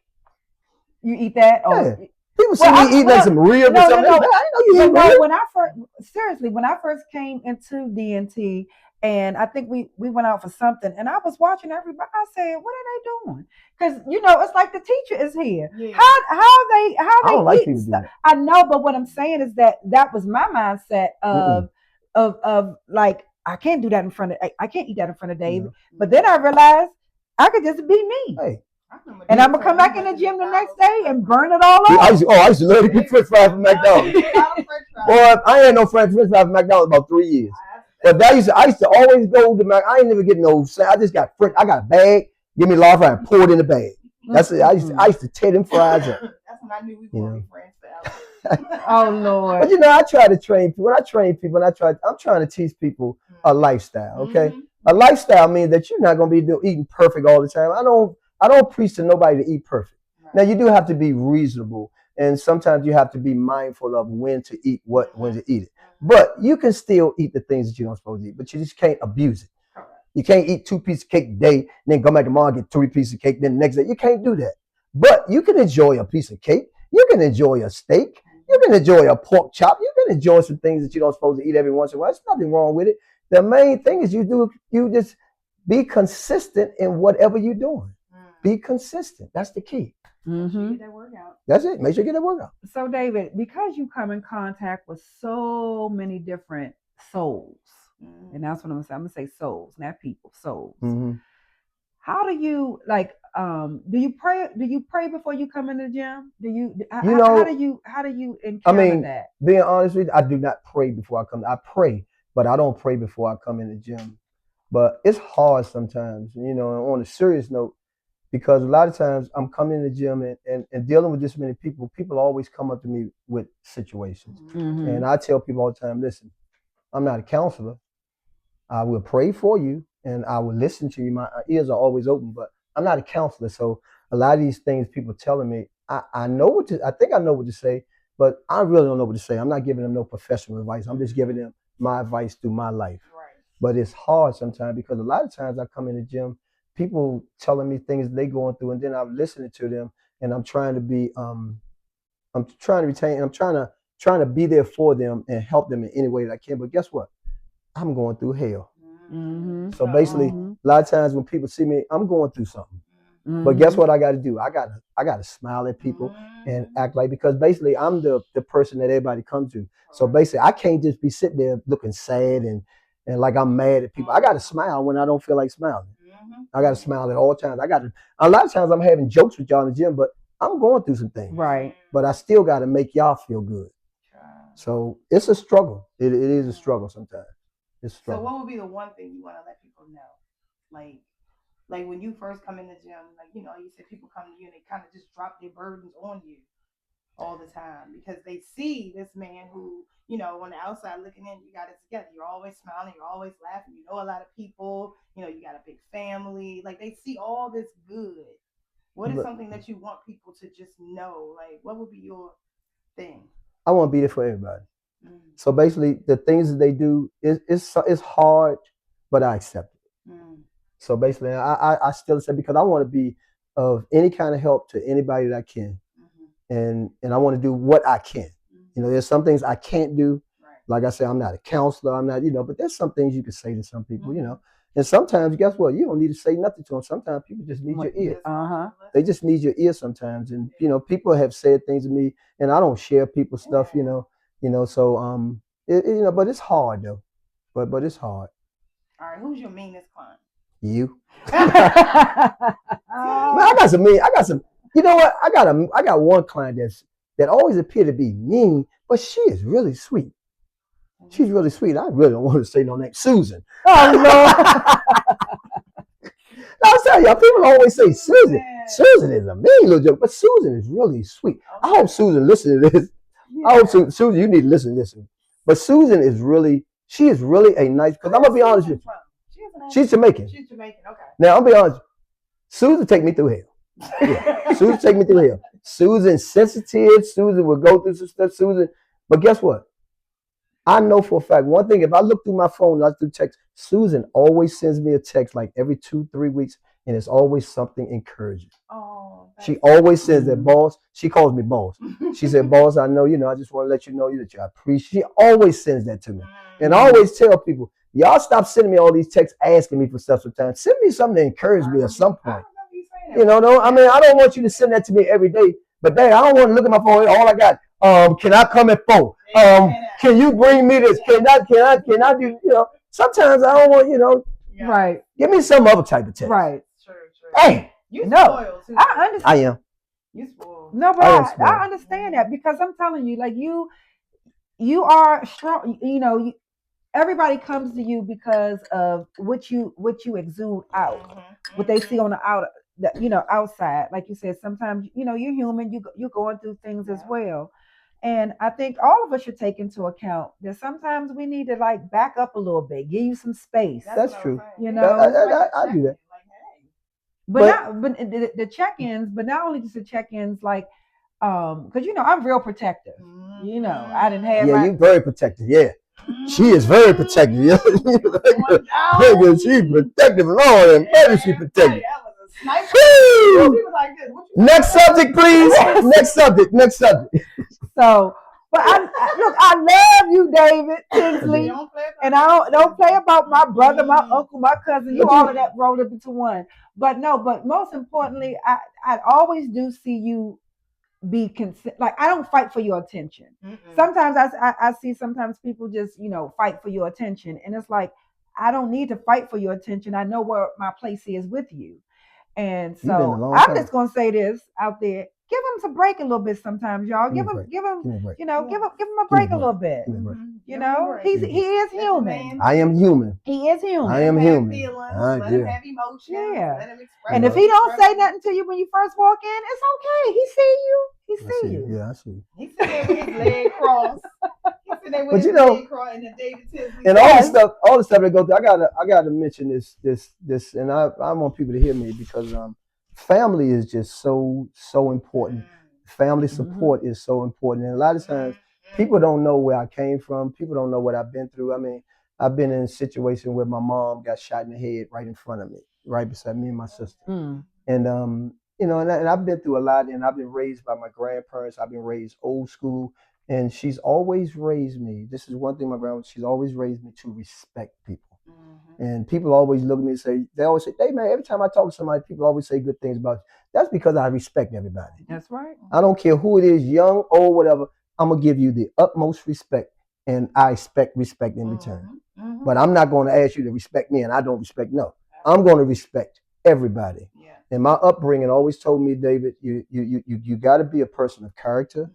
You eat that? Yeah. People see me eat like some ribs or something. No. I know you eat ribs. When I first came into DNT, and I think we went out for something, and I was watching everybody. I said, "What are they doing?" Because it's like the teacher is here. Yeah. How they I don't like people stuff. Do that. I know, but what I'm saying is that was my mindset of like I can't do that in front of I can't eat that in front of David. Yeah. But then I realized I could just be me. Hey. And I'm gonna come back in the gym the next day and burn it all up. I used to love to eat French fries from McDonald's. Boy, I ain't no French fries from McDonald's about 3 years. But I used to always go to Mac. I ain't never get no. I just got French. I got a bag. Give me a large fry and pour it in the bag. That's it. I used to tear them fries up. That's when I knew we were gonna be friends forever. Oh Lord! But I try to train people. When I train people, I'm trying to teach people a lifestyle. Okay, a lifestyle means that you're not gonna be eating perfect all the time. I don't preach to nobody to eat perfect. Right. Now you do have to be reasonable, and sometimes you have to be mindful of when to eat what, when to eat it. But you can still eat the things that you don't supposed to eat, but you just can't abuse it. You can't eat 2 pieces of cake a day, and then come back tomorrow and get 3 pieces of cake, then the next day. You can't do that. But you can enjoy a piece of cake. You can enjoy a steak. You can enjoy a pork chop. You can enjoy some things that you don't supposed to eat every once in a while. There's nothing wrong with it. The main thing is you just be consistent in whatever you're doing. Be consistent. That's the key. Make sure you get that workout. That's it. Make sure you get that workout. So David, because you come in contact with so many different souls, and that's what I'm gonna say. I'm gonna say souls, not people, souls. How do you do you pray? Do you pray before you come in the gym? How do you encounter that? Being honest with you, I do not pray before I come. I pray, but I don't pray before I come in the gym. But it's hard sometimes, on a serious note, because a lot of times I'm coming in the gym and dealing with this many people. People always come up to me with situations. And I tell people all the time, listen, I'm not a counselor. I will pray for you and I will listen to you. My ears are always open, but I'm not a counselor. So a lot of these things people telling me, I think I know what to say, but I really don't know what to say. I'm not giving them no professional advice. I'm just giving them my advice through my life. Right. But it's hard sometimes because a lot of times I come in the gym, people telling me things they going through, and then I'm listening to them, and I'm trying to be, I'm trying to retain, I'm trying to be there for them and help them in any way that I can. But guess what? I'm going through hell. So basically, a lot of times when people see me, I'm going through something. But guess what I got to do? I got to smile at people and act like, because basically I'm the person that everybody comes to. So basically, I can't just be sitting there looking sad and like I'm mad at people. I got to smile when I don't feel like smiling. I got to smile at all times. A lot of times I'm having jokes with y'all in the gym, but I'm going through some things. Right. But I still got to make y'all feel good. So it's a struggle. It is a struggle sometimes. It's a struggle. So what would be the one thing you want to let people know? Like when you first come in the gym, you said people come to you and they kind of just drop their burdens on you all the time because they see this man who, on the outside looking in, you got it together. You're always smiling. You're always laughing. You know a lot of people. You got a big family. Like they see all this good. What is something that you want people to just know? Like what would be your thing? I want to be there for everybody. So basically, the things that they do it's hard, but I accept it. So basically, I still say because I want to be of any kind of help to anybody that I can, and I want to do what I can. There's some things I can't do. Right. Like I said, I'm not a counselor. I'm not, but there's some things you can say to some people, And sometimes, guess what? You don't need to say nothing to them. Sometimes people just need your ear. They just need your ear sometimes. And people have said things to me, and I don't share people's stuff. So but it's hard though. But it's hard. All right, who's your meanest client? You. Man, I got some. You know what? I got one client that always appeared to be mean, but she is really sweet. She's really sweet. I really don't want to say no name. Susan. Oh no. I'm telling y'all, people always say Susan. Susan is a mean little joke, but Susan is really sweet. I hope Susan listens to this. I hope Susan, you need to listen to this. But Susan is really, she is really a nice, because I'm going to be honest with you. She's Jamaican. She's Jamaican, okay. Now, I'll be honest. Susan take me through hell. Yeah. Susan take me through hell. Susan's sensitive. Susan will go through some stuff. Susan, but guess what? I know for a fact, one thing, if I look through my phone, I through text, Susan always sends me a text like every 2-3 weeks, and it's always something encouraging. Oh, she always says that, boss. She calls me boss. She said, boss, I know, I just want to let you know that I appreciate. She always sends that to me. And I always tell people, y'all stop sending me all these texts asking me for stuff sometimes. Send me something to encourage me at some point. No, I mean, I don't want you to send that to me every day, but dang, I don't want to look at my phone. All I got, can I come at 4? Can you bring me this? Can I do, sometimes I don't want, right. Give me some other type of text. Right. True. Hey. You spoiled too. I understand. I am. You spoiled. No, but I understand that, because I'm telling you, like you are strong, everybody comes to you because of what you exude out, what they see on the outside. Like you said, sometimes, you're human, you're going through things as well. And I think all of us should take into account that sometimes we need to like back up a little bit, give you some space. That's true. I do that. But the check-ins, but not only just the check-ins, like, because I'm real protective. I didn't have. Yeah, you're very protective. Yeah, she is very protective. Yeah, she's protective, Lord, and better she protective. Next subject, please. Next subject. So, but I love you, David Tinsley, and I don't play about my brother, my uncle, my cousin. You all of that rolled up into one. But most importantly, I always do see you be like, I don't fight for your attention. Sometimes I see sometimes people just fight for your attention, and it's like, I don't need to fight for your attention. I know where my place is with you. And so I'm just gonna say this out there: give him some break a little bit sometimes, y'all. Give him a break a little bit. He is human. I am human. He is human. I am human. Let him have emotions. Yeah. Let him express. And if he don't say nothing to you when you first walk in, it's okay. He see you. He see you. Yeah, I see. He sit there with his leg crossed. But and David Tinsley. And all the stuff that go through, I gotta mention this, and I want people to hear me, because family is just so important. Family support is so important, and a lot of times people don't know where I came from. People don't know what I've been through. I mean, I've been in a situation where my mom got shot in the head right in front of me, right beside me and my sister, and and I've been through a lot, and I've been raised by my grandparents. I've been raised old school. And she's always raised me. This is one thing my grandma, she's always raised me to respect people. And people always look at me and say, hey man, every time I talk to somebody, people always say good things about you. That's because I respect everybody. That's right. I don't care who it is, young, old, whatever. I'm going to give you the utmost respect, and I expect respect in return. But I'm not going to ask you to respect me, and I don't respect, no. I'm going to respect everybody. Yeah. And my upbringing always told me, David, you got to be a person of character.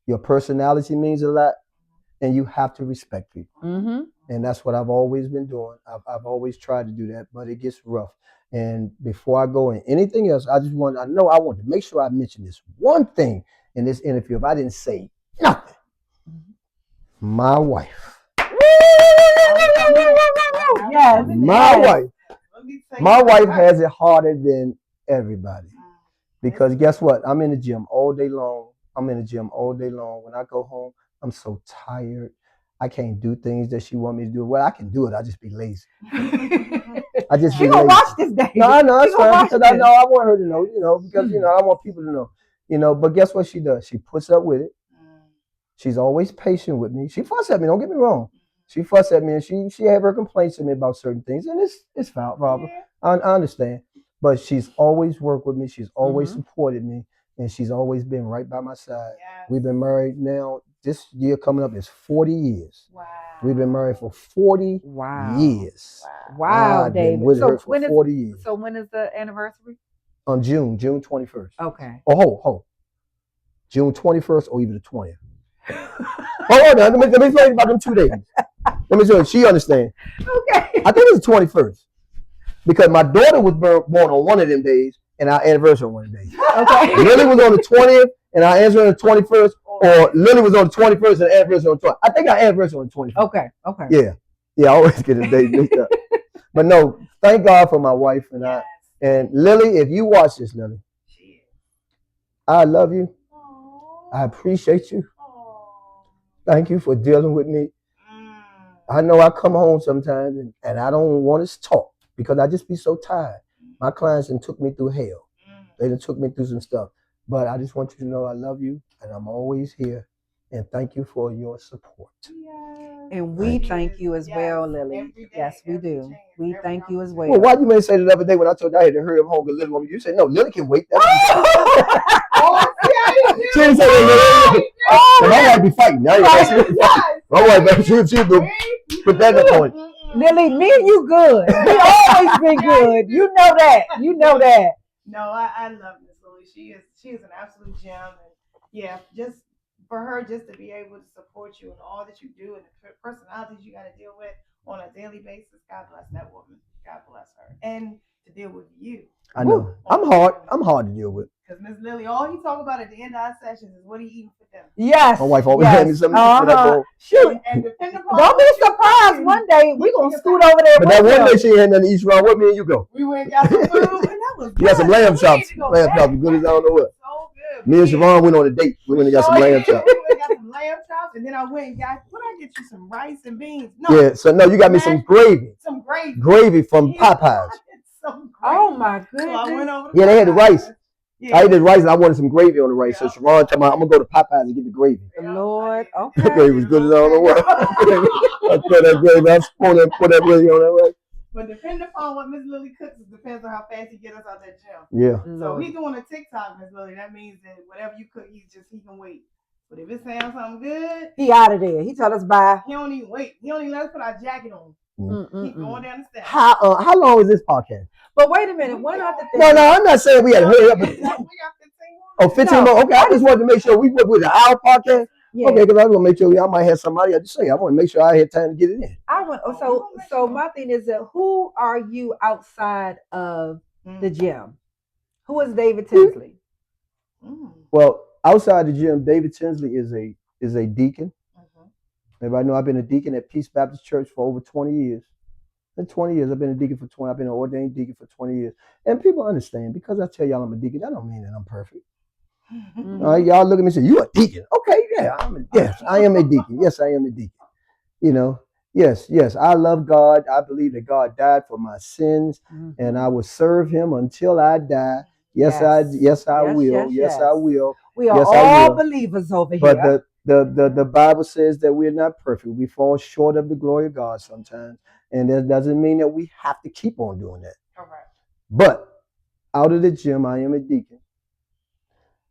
Your personality means a lot, and you have to respect people. And that's what I've always been doing. I've always tried to do that, but it gets rough. And before I go in anything else, I want to make sure I mention this one thing in this interview. If I didn't say nothing, my wife. Yes, my wife has it harder than everybody, because guess what? I'm in the gym all day long. When I go home, I'm so tired. I can't do things that she want me to do. Well, I can do it. I just be lazy. She gonna watch this day. No, I know. It's fine, because I know I want her to know, because, I want people to know. But guess what she does? She puts up with it. She's always patient with me. She fuss at me. Don't get me wrong. She fuss at me, and she have her complaints to me about certain things, and it's fine, Robert. I understand. But she's always worked with me. She's always supported me. And she's always been right by my side. Yes. We've been married now this year coming up is 40 years. Wow. We've been married for 40 years. Wow, I've David. been with her for 40 years. So when is the anniversary? On June 21st. Okay. Oh, hold. June 21st or even the 20th. Hold on, let me tell you about them 2 days. Let me tell you, she understands. Okay. I think it's the 21st. Because my daughter was born on one of them days, and our anniversary on one of them days. Okay. Lily was on the 20th, and our anniversary on the 21st, or Lily was on the 21st, and our anniversary on the 20th. I think our anniversary on the 21st. Okay. Yeah, I always get a date mixed up. But no, thank God for my wife and I. And Lily, if you watch this, Lily, I love you. I appreciate you. Thank you for dealing with me. I know I come home sometimes and I don't want to talk because I just be so tired. My clients done took me through hell. They done took me through some stuff. But I just want you to know I love you and I'm always here. And thank you for your support. And we thank you as well, Lily. Yes, we do. We thank you as well. Well, why you may say the other day when I told you I had to hurry up home with Lily woman, you said no, Lily can wait. She didn't say that. My wife be fighting. My wife, she put that in the point. Lily, me and you good. We always been good. You know that. No, I love Miss Lily. She is an absolute gem, and yeah, just for her just to be able to support you in all that you do and the personalities you got to deal with on a daily basis. God bless that woman. God bless her, and to deal with you. I know. I'm hard to deal with. Because Miss Lily, all he talk about at the end of our sessions is what he eating for dinner. Yes. My wife always had me something for that bowl. Shoot. Don't be surprised. One day we gonna scoot over there. But that one day she ain't had nothing to eat around with me and you go. We went and got some food and that was good. You got some lamb chops. Lamb chops, good as I don't know what. So good. Me and Siobhan went on a date. We went and got some lamb chops. We went and got some lamb chops and then I went and got, what I get you, some rice and beans? No. Yeah, so no, you got me some gravy. Some gravy. Gravy from Popeyes. Oh my goodness. So I went over yeah, they had the rice. Yeah. I ate the rice and I wanted some gravy on the rice. Yeah. So Siobhan told me, I'm going to go to Popeyes and get the gravy. Lord, okay. The gravy was good as I don't know what. I put that gravy, I put that gravy on that rice. But depending upon what Miss Lily cooks, it depends on how fast he gets us out that gym. Yeah. So he's doing a TikTok, Miss Lily. That means that whatever you cook, he can wait. But if it sounds something good, he out of there. He tell us bye. He don't even wait. He don't even let us put our jacket on. Keep going down the steps. How long is this podcast? But wait a minute, one other thing. No, I'm not saying we had to hurry up. We got 15 more. 15 more. Okay, I just wanted to make sure we went with an hour podcast. Yeah. Okay, because I want to make sure I might have somebody. I just say I want to make sure I had time to get it in. So my thing is that who are you outside of the gym? Who is David Tinsley? Well, outside the gym, David Tinsley is a deacon. Everybody know I've been a deacon at Peace Baptist Church for over 20 years. In 20 years, I've been a deacon for 20. I've been an ordained deacon for 20 years. And people understand, because I tell y'all I'm a deacon, that don't mean that I'm perfect. All right, y'all look at me and say, you a deacon? Okay, yeah, yes, I am a deacon. Yes, I am a deacon. You know, yes, I love God. I believe that God died for my sins, and I will serve him until I die. Yes, I will. Yes, I will. We are all believers over here. But the Bible says that we're not perfect. We fall short of the glory of God sometimes. And that doesn't mean that we have to keep on doing that. All right. But out of the gym, I am a deacon.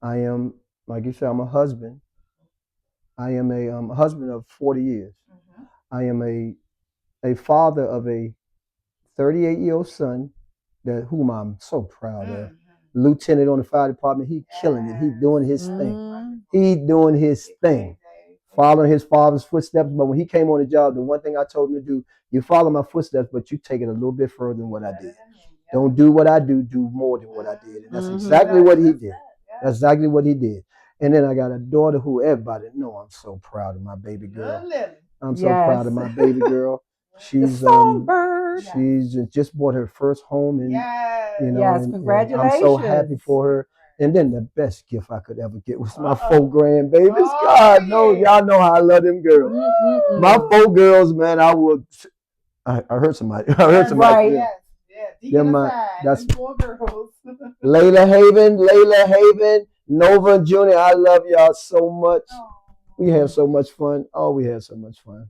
I am, like you said, I'm a husband. I am a husband of 40 years. I am a father of a 38-year-old son whom I'm so proud of. Lieutenant on the fire department. He killing it. He doing his thing. He doing his thing. Following his father's footsteps. But when he came on the job, the one thing I told him to do, you follow my footsteps, but you take it a little bit further than what I did. Don't do what I do more than what I did. And that's exactly what he did. That's exactly what he did. And then I got a daughter who everybody know I'm so proud of my baby girl. I'm so proud of my baby girl. She's she's just bought her first home, and congratulations. And I'm so happy for her. And then the best gift I could ever get was my 4 grandbabies. God knows, y'all know how I love them girls. My 4 girls, man, I heard somebody. I heard somebody. Right. Yeah. That's 4 girls. Layla Haven, Nova and Junior. I love y'all so much. We have so much fun. Oh, we had so much fun.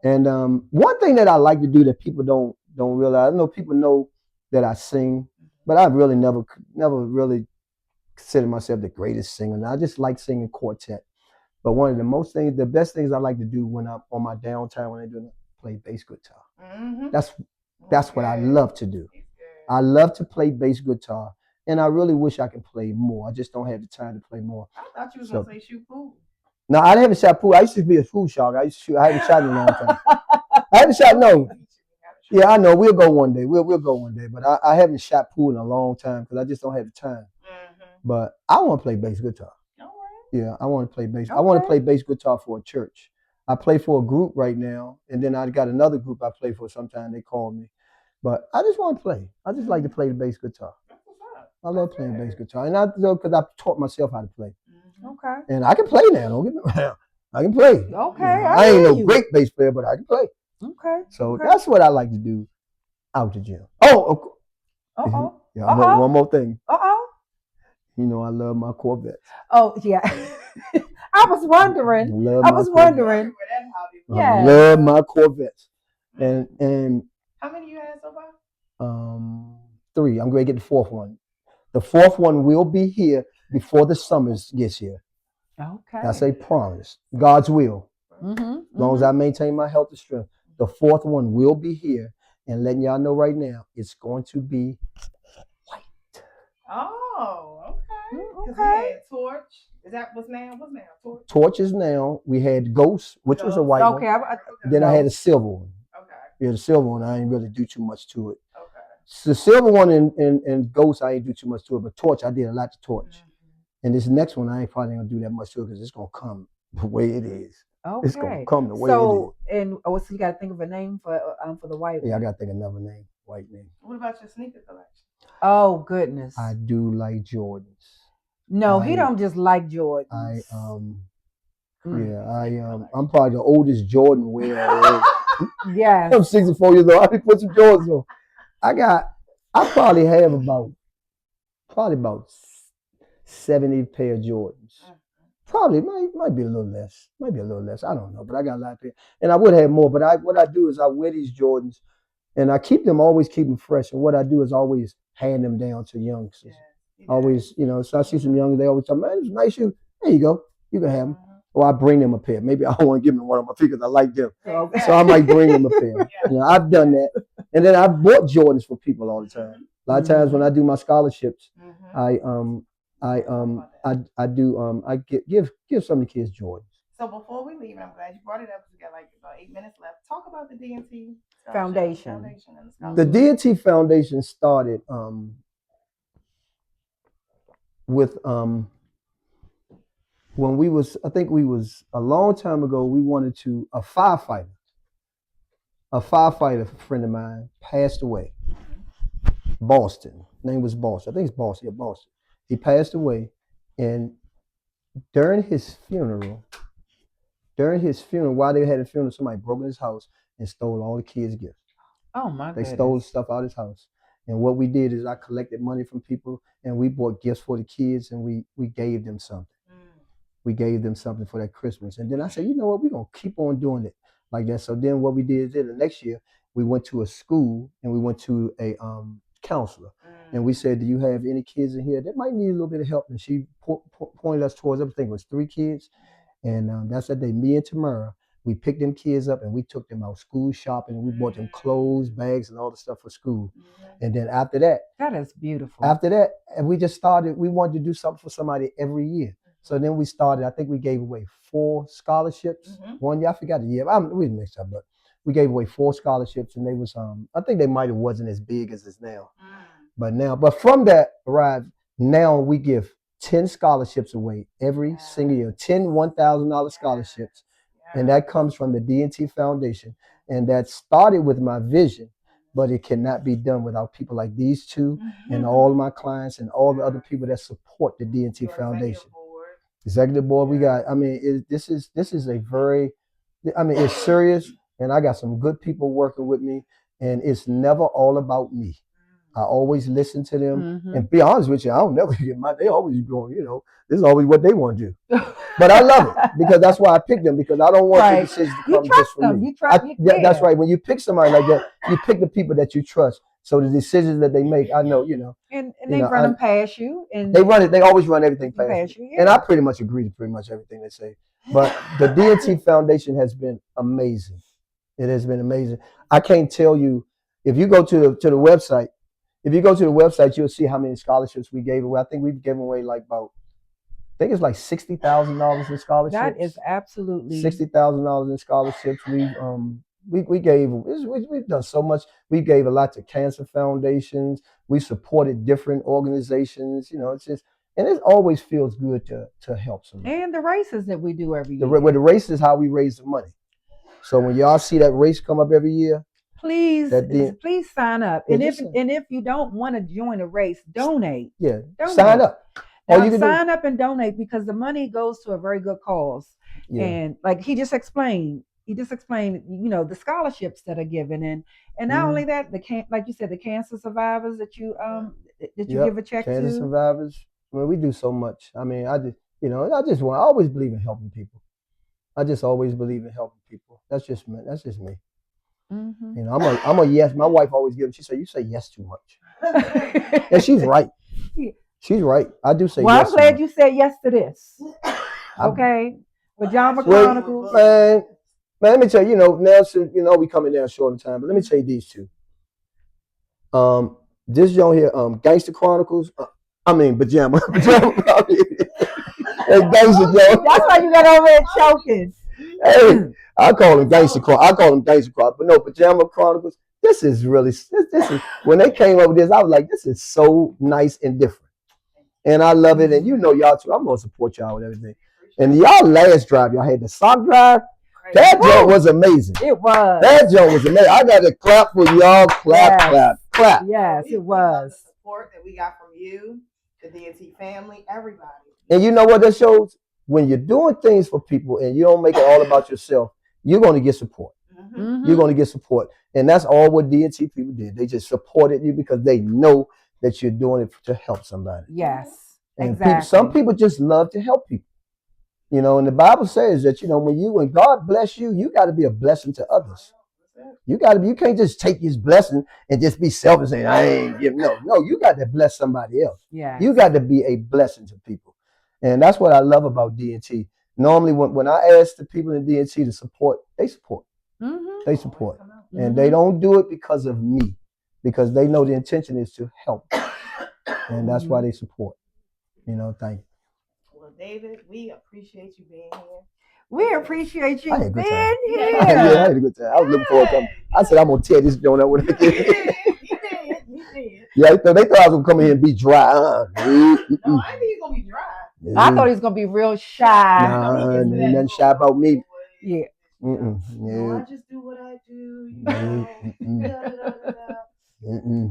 And one thing that I like to do that people don't realize, I know people know that I sing, but I've really never really consider myself the greatest singer. And I just like singing quartet. But one of the best things I like to do when I'm on my downtime when I do play bass guitar. Mm-hmm. That's what I love to do. I love to play bass guitar, and I really wish I could play more. I just don't have the time to play more. I thought you was gonna say shoot pool. No, I haven't shot pool. I used to be a pool shark. I haven't shot in a long time. I haven't shot. No. Yeah, I know. We'll go one day. We'll go one day. But I haven't shot pool in a long time because I just don't have the time. Mm-hmm. But I want to play bass guitar. All right. Yeah, I want to play bass. Okay. I want to play bass guitar for a church. I play for a group right now, and then I got another group I play for. Sometimes they call me, but I just want to play. I just like to play the bass guitar. I love playing bass guitar, and because I taught myself how to play. Okay. And I can play now. Don't get me wrong. I can play. Okay. I ain't no great bass player, but I can play. Okay. So that's what I like to do out the gym. Oh. Uh-oh. Yeah. One more thing. Uh-oh. You know I love my Corvettes. Oh yeah. I was wondering. Yeah. I love my Corvettes. And how many you had so far? 3. I'm going to get the 4th one. The 4th one will be here before the summer gets here. Okay. That's a promise. God's will. As long as I maintain my health and strength. The 4th one will be here. And letting y'all know right now, it's going to be white. Oh, okay. Okay. Torch. Is that what's now? Torch? Torch is now. We had Ghost, which was a white one. Okay. Then I had a silver one. Okay. Yeah, the silver one, I ain't really do too much to it. The silver one and Ghost, I ain't do too much to it, but Torch, I did a lot to Torch. Mm-hmm. And this next one, I ain't probably gonna do that much to it because it's gonna come the way it is. Okay. It's gonna come the way it is. So you gotta think of a name for the white one. Yeah, I gotta think of another name, white name. What about your sneaker collection? Oh goodness. I do like Jordans. No, he don't just like Jordans. I'm probably the oldest Jordan wearer. Yeah. I'm 64 years old. I can put some Jordans on. I probably have about 70 pair of Jordans. Probably might be a little less. I don't know, but I got a lot of pair. And I would have more, but what I do is I wear these Jordans and I always keep them fresh. And what I do is always hand them down to youngsters. Yeah. Always, so I see some young, they always tell me, man, it's a nice shoe. There you go. You can have them. Or I bring them a pair. Maybe I don't want to give them one of my feet because I like them. Okay. So I might bring them a pair. Yeah. I've done that. And then I bought Jordans for people all the time. A lot of times when I do my scholarships, I give some of the kids Jordans. So before we leave, I'm glad you brought it up because we got like about 8 minutes left. Talk about the D&T Foundation. The D&T Foundation started with when I think we was a long time ago, we wanted to, a firefighter, a friend of mine passed away. Boston, name was Boston. I think it's Boston, yeah, Boston. He passed away, and during his funeral, while they had a funeral, somebody broke in his house and stole all the kids' gifts. Oh my goodness. They stole stuff out of his house. And what we did is I collected money from people and we bought gifts for the kids and we gave them something. We gave them something for that Christmas. And then I said, you know what, we're going to keep on doing it like that. So then what we did is the next year, we went to a school and we went to a counselor. And we said, do you have any kids in here that might need a little bit of help? And she pointed us towards, everything was 3 kids. And that's that day, me and Tamara, we picked them kids up and we took them out school shopping and we bought them clothes, bags, and all the stuff for school. And then after that. That is beautiful. After that, and we just started, we wanted to do something for somebody every year. So then we started, I think we gave away 4 scholarships. One year, I forgot the year. We mixed up, but we gave away 4 scholarships and they was, I think they might have wasn't as big as it's now. But from that arrived, now we give 10 scholarships away every single year, 10 $1,000 scholarships. And that comes from the D&T Foundation. And that started with my vision, but it cannot be done without people like these two and all of my clients and all the other people that support the D&T Foundation. Executive board, we got, this is a very, it's serious, and I got some good people working with me, and it's never all about me. I always listen to them, and be honest with you, I don't never get they always going, this is always what they want to do. But I love it, because that's why I picked them, because I don't want the decisions to come just from me. That's right. When you pick somebody like that, you pick the people that you trust. So the decisions that they make, I know, And they run them past you. And they always run everything past you. Yeah. And I pretty much agree to pretty much everything they say. But the D&T Foundation has been amazing. It has been amazing. I can't tell you, if you go to the website, you'll see how many scholarships we gave away. I think we've given away like about, I think it's like $60,000 in scholarships. That is absolutely $60,000 in scholarships. We've done so much. We gave a lot to cancer foundations. We supported different organizations. It's just, and it always feels good to help somebody. And the races that we do every year. The race is how we raise the money. So when y'all see that race come up every year, please sign up. And if you don't want to join a race, donate. Yeah, sign up. Sign up and donate, because the money goes to a very good cause. Yeah. And like he just explained, the scholarships that are given, and not only that, like you said, the cancer survivors that you give a check to. Cancer survivors. I mean, we do so much. I mean, I always believe in helping people. I just always believe in helping people. That's just me. Mm-hmm. I'm a yes. My wife always gives. She said, "You say yes too much," and she's right. She's right. I do say yes. Well, I'm glad you said yes to this. Okay, Pajama Chronicles. Man, let me tell you. Now since we coming down short on time, but let me tell you these two. This young here, Gangster Chronicles. Pajama. Hey, Gangster, that's why you got over there choking. Hey, I call him Gangster Chronicles, but no, Pajama Chronicles. This is when they came up with this, I was like, this is so nice and different, and I love it. And y'all too. I'm gonna support y'all with everything. And y'all last drive, y'all had the sock drive. That joke was amazing. It was. That joke was amazing. I got to clap for y'all. Clap. Yes, it was. The support that we got from you, the D&T family, everybody. And you know what that shows? When you're doing things for people and you don't make it all about yourself, you're going to get support. Mm-hmm. You're going to get support. And that's all what D&T people did. They just supported you because they know that you're doing it to help somebody. Yes, and exactly. Some people just love to help people. And the Bible says that, when God bless you, you got to be a blessing to others. You can't just take his blessing and just be selfish and I ain't give. No, you got to bless somebody else. Yeah. You got to be a blessing to people. And that's what I love about D&T. Normally when I ask the people in D&T to support, they support. Mm-hmm. They support. Mm-hmm. And they don't do it because of me, because they know the intention is to help. And that's why they support. Thank you. Well, David, we appreciate you being here. We appreciate you being here. Yeah, I had a good time. I was looking forward to coming. I said, I'm going to tear this joint up with it. You did. Yeah, they thought I was going to come here and be dry. No, I didn't think he was going to be dry. I thought he was going to be real shy. Nah, nothing shy about me. Yeah. No, I just do what I do. But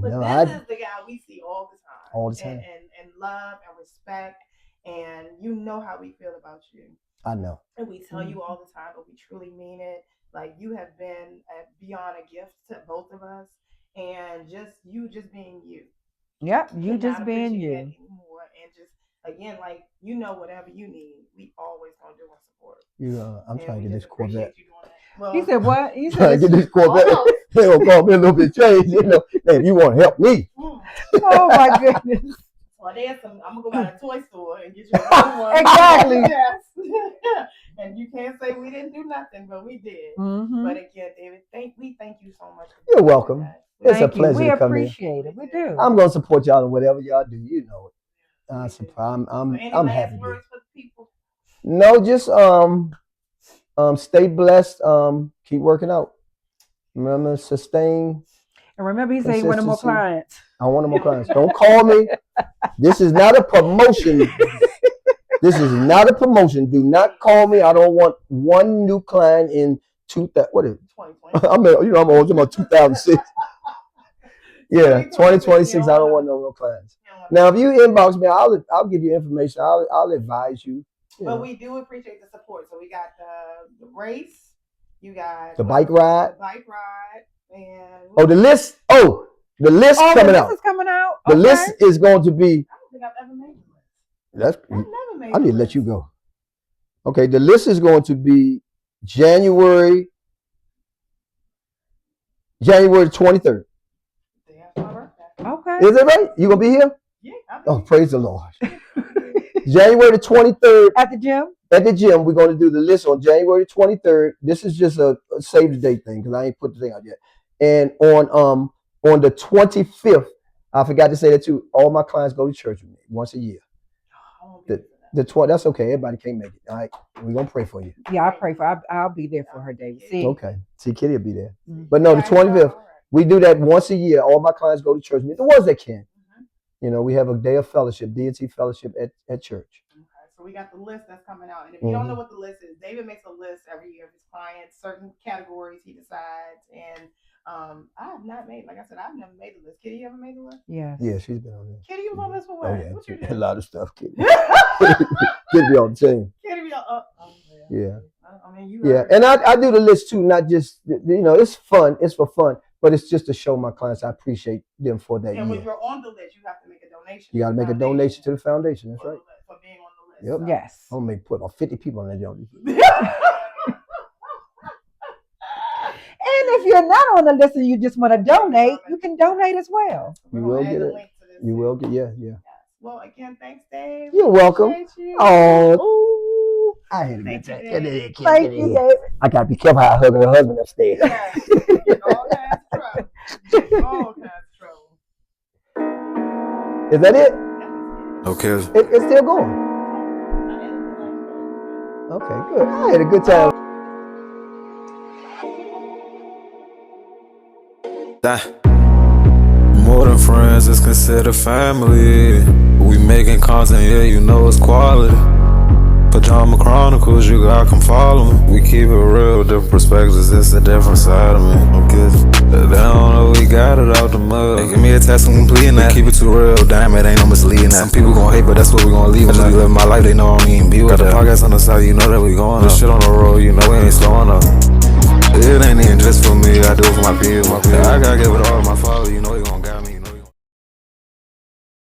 no, this is the guy we see all the time. All the time. And love and respect. And you know how we feel about you. I know. And we tell you all the time, but we truly mean it. Like, you have been beyond a gift to both of us. And just being you. Yep, you just being you. Anymore. And just, again, like, whatever you need, we always going to do and support. I'm trying to get this Corvette. Well, he said what? He said trying to get this Corvette. They gonna call me a little bit change, Hey, you want to help me? Oh my goodness. Well, I'm gonna go by the toy store and get you a one. Exactly. Yes. And you can't say we didn't do nothing, but we did. Mm-hmm. But again, David, we thank you so much. You're welcome. It's a pleasure to come here. We appreciate it. We do. I'm gonna support y'all in whatever y'all do. You know it. I'm happy. Any words for the people? No, just stay blessed. Keep working out. Remember, sustain. And remember, he said he wanted more clients. I want more clients. Don't call me. This is not a promotion. This is not a promotion. Do not call me. I don't want one new client in 2020. I'm always about 2006. Yeah, 2026. I don't want no clients. Now, if you inbox me, I'll give you information. I'll advise you. But we do appreciate the support. So we got the race. You got the bike ride. And the list. The list coming out. The list is coming out. The list is going to be. I don't think I've ever made the list. I've never made. I need to let you go. Okay, the list is going to be January 23rd. Okay. Is it right? You gonna be here? Yeah. Oh, praise the Lord. January the 23rd at the gym. at the gym, we're going to do the list on January 23rd. This is just a save the date thing because I ain't put the thing out yet. And on the 25th, I forgot to say that too. All my clients go to church with me once a year. The 12th, that's okay. Everybody can't make it. All right, we're gonna pray for you. Yeah, I pray for. I'll be there for her, David. See. Okay. See, Kitty will be there. But no, the 25th, we do that once a year. All my clients go to church with me. The ones that can. You know, we have a day of fellowship, D&T fellowship at church. Okay, so we got the list that's coming out. And if you don't know what the list is, David makes a list every year of his clients, certain categories he decides. And I have not made, like I said, I've never made a list. Kitty, you ever made a list? Yeah. Yeah, she's been on this. Kitty, you was on this for what? Oh, yeah. What you did? A lot of stuff, Kitty. Kitty be on the team. Kitty be on, yeah. I mean, you and I do the list too, not just, you know, it's fun. It's for fun. But it's just to show my clients I appreciate them for that year. And when you're on the list, you have to make a donation. You got to make a donation to the foundation. That's right. For being on the list. Yep. Yes. I'm going to put about 50 people on that job. And if you're not on the list and you just want to donate, you can donate as well. You will get it. You will get, yeah. Well, again, thanks, Dave. You're welcome. You. Oh, I had a good time. Thank you, Dave. I got to be careful how I hug her husband upstairs. Yes. All kinds of trouble. All kinds of trouble. Is that it? Okay. It's still going. Okay, good. I had a good time. More than friends, it's considered family. We making content, yeah, you know it's quality. Pajama Chronicles, you gotta come follow me. We keep it real, different perspectives, it's a different side of me. I'm good. They don't know we got it out the mud. They give me a test, I'm completing that. Keep it too real, damn it, ain't no misleading that. Some people gon' hate, but that's what we gon' leave. I just be living my life, they know I don't even be with that. Got the podcast on the side, you know that we going up. Shit on the road, you know we ain't slowing up. It ain't even just for me, I do it for my people. I gotta give it all to my father, you know he gon'